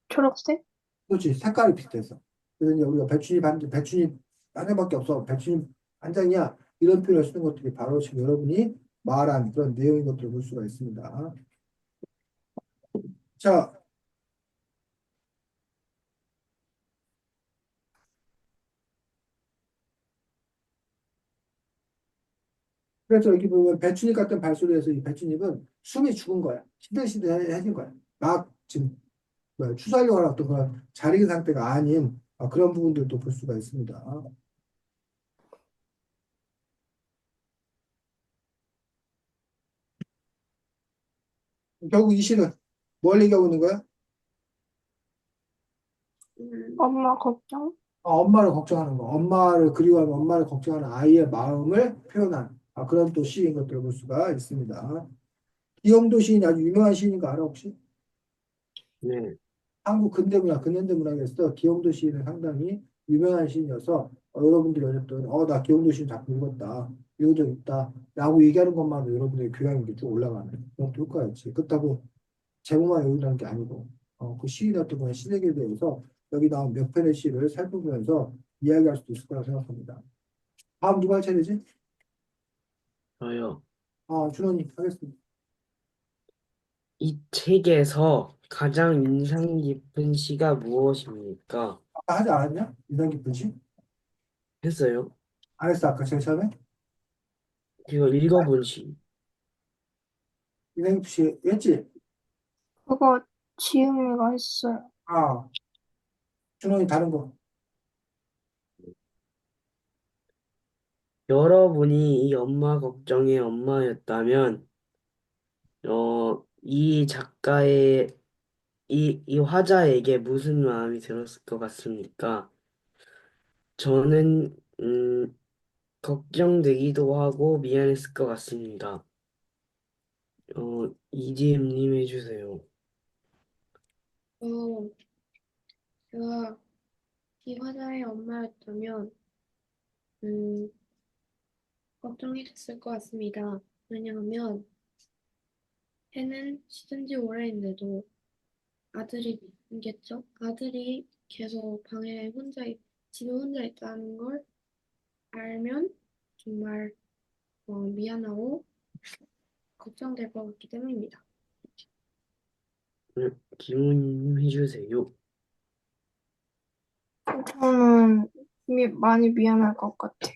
초록색?
그렇지. 색깔이 비슷해서. 그래서 이제 우리가 배추잎 한 장밖에 없어. 배추잎 한 장이야. 이런 표현을 쓰는 것들이 바로 지금 여러분이 말한 그런 내용인 것들을 볼 수가 있습니다. 자, 그래서 여기 보면 배추잎 같은 발소리에서 이 배추잎은 숨이 죽은 거야. 시들시들해진 거야. 막 지금 뭐야, 추수하려고 하는 어떤 그런 잘 익은 상태가 아닌 그런 부분들도 볼 수가 있습니다. 결국 이 시는 뭘 얘기하고 있는 거야?
음,
엄마 걱정?
엄마를 걱정하는 거, 엄마를 그리워하는 엄마를 걱정하는 아이의 마음을 표현한 그런 또 시인 것들을 볼 수가 있습니다. 이영도 시인이 아주 유명한 시인인 거 알아 혹시?
네.
한국 근대문학, 근현대문학에서 기영도 시인은 상당히 유명한 시인이어서 여러분들이 어쨌든 나 기영도 시인 작품 읽었다, 읽은 적 있다 라고 얘기하는 것만으로 여러분들의 교양이 쭉 올라가는 그런 효과였지. 그렇다고 제목만 외우라는 게 아니고 그 시인 어떤 그런 시력에 대해서 여기 나온 몇 편의 시를 살펴보면서 이야기할 수도 있을 거라 생각합니다. 다음 누가 할 차례지?
저요.
준원이 하겠습니다.
이 책에서 가장 인상 깊은 시가 무엇입니까?
아까 하지 않았냐? 인상 깊은 시?
했어요.
안 했어, 아까 제일 처음에?
이거 읽어본 시.
인상 깊은 시 했지?
그거 지은이가 했어요.
아, 준원이 다른 거.
여러분이 이 엄마 걱정의 엄마였다면, 이 작가의, 이 화자에게 무슨 마음이 들었을 것 같습니까? 저는, 걱정되기도 하고 미안했을 것 같습니다. 이디엠님 해주세요.
어, 제가 이 화자의 엄마였다면 음, 걱정했을 것 같습니다. 왜냐하면 해는 시든 지 오래인데도 아들이 있겠죠? 아들이 계속 집에 혼자 있다는 걸 알면 정말 미안하고 걱정될 것 같기 때문입니다.
김우님 해주세요.
저는 많이 미안할 것 같아요.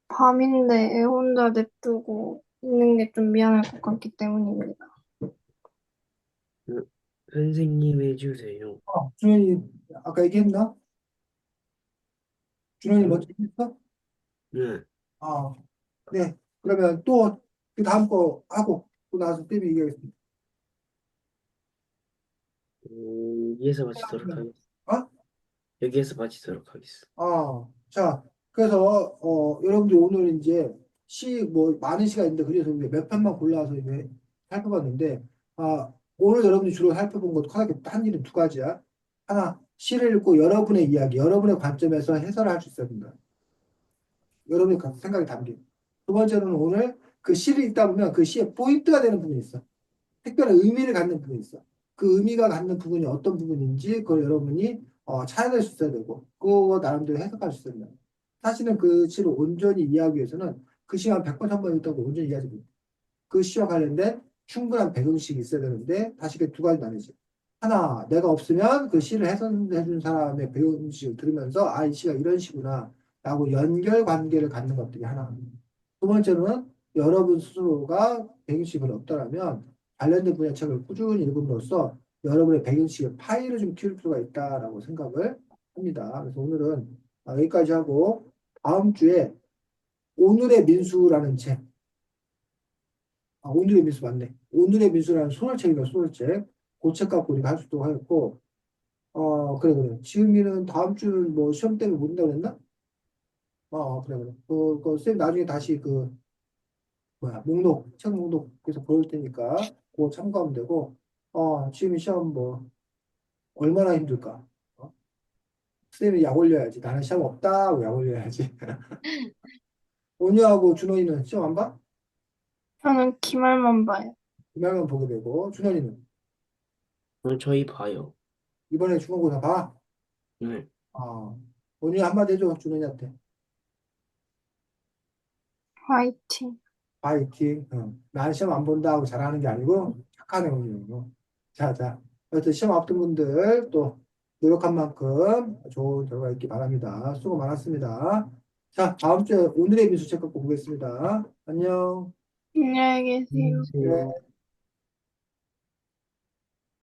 밤인데 애 혼자 냅두고 있는 게 좀 미안할 것 같기 때문입니다.
음, 선생님 해주세요.
준원이 아까 얘기했나? 준원이
응?
먼저 했어?
네.
어, 네. 그러면 또 그 다음 거 하고 또 나서 쌤이 얘기하겠습니다.
여기에서 마치도록 하겠습니다.
어?
여기에서 마치도록 하겠습니다.
자, 그래서 여러분들 오늘 이제 뭐 많은 시간 있는데 그래서 이제 몇 편만 골라서 이제 살펴봤는데 오늘 여러분들이 주로 살펴본 것 한 일은 두 가지야. 하나, 시를 읽고 여러분의 이야기, 여러분의 관점에서 해설을 할 수 있어야 된다. 여러분의 생각이 담긴. 두 번째로는 오늘 그 시를 읽다 보면 그 시에 포인트가 되는 부분이 있어. 특별한 의미를 갖는 부분이 있어. 그 의미가 갖는 부분이 어떤 부분인지 그걸 여러분이 찾아낼 수 있어야 되고 그거 나름대로 해석할 수 있어야 된다. 사실은 그 시를 온전히 이해하기 위해서는 그 시간 100번, 1000번 읽다고 온전히 이해하지 못해. 그 시와 관련된 충분한 배경식이 있어야 되는데 다시 그 두 가지 나뉘지. 하나, 내가 없으면 그 시를 해석해 준 사람의 배경식을 들으면서 이 시가 이런 시구나 라고 연결 관계를 갖는 것들이 하나. 두 번째로는 여러분 스스로가 배경식이 별로 없다라면 관련된 분야 책을 꾸준히 읽음으로써 여러분의 배경식의 파일을 좀 키울 필요가 있다라고 생각을 합니다. 그래서 오늘은 여기까지 하고 다음 주에 오늘의 민수라는 책, 오늘의 민수 맞네. 오늘의 민수라는 소설책입니다. 소설책. 그 책 갖고 우리가 할 수 있도록 하겠고, 그래. 지금이는 다음 주는 뭐 시험 때문에 못 온다고 그랬나? 그래. 쌤 나중에 다시 책 목록에서 보일 테니까 그거 참고하면 되고, 지금 시험 뭐 얼마나 힘들까? 쌤이 약 올려야지. 나는 시험 없다 하고 약 올려야지. 온유하고 준호이는 시험 안 봐?
저는 기말만 봐요.
그 말만 보게 되고, 준호이는
저희 봐요.
이번에 중간고사 봐?
네.
온유 한마디 해줘, 준호이한테.
화이팅.
파이팅. 난 시험 안 본다 하고 잘하는 게 아니고, 착하네, 온유. 자. 여튼 시험 앞둔 분들 또 노력한 만큼 좋은 결과 있기 바랍니다. 수고 많았습니다. 자, 다음 주에 오늘의 민수 책 갖고 보겠습니다. 안녕.
안녕히 계세요.
네.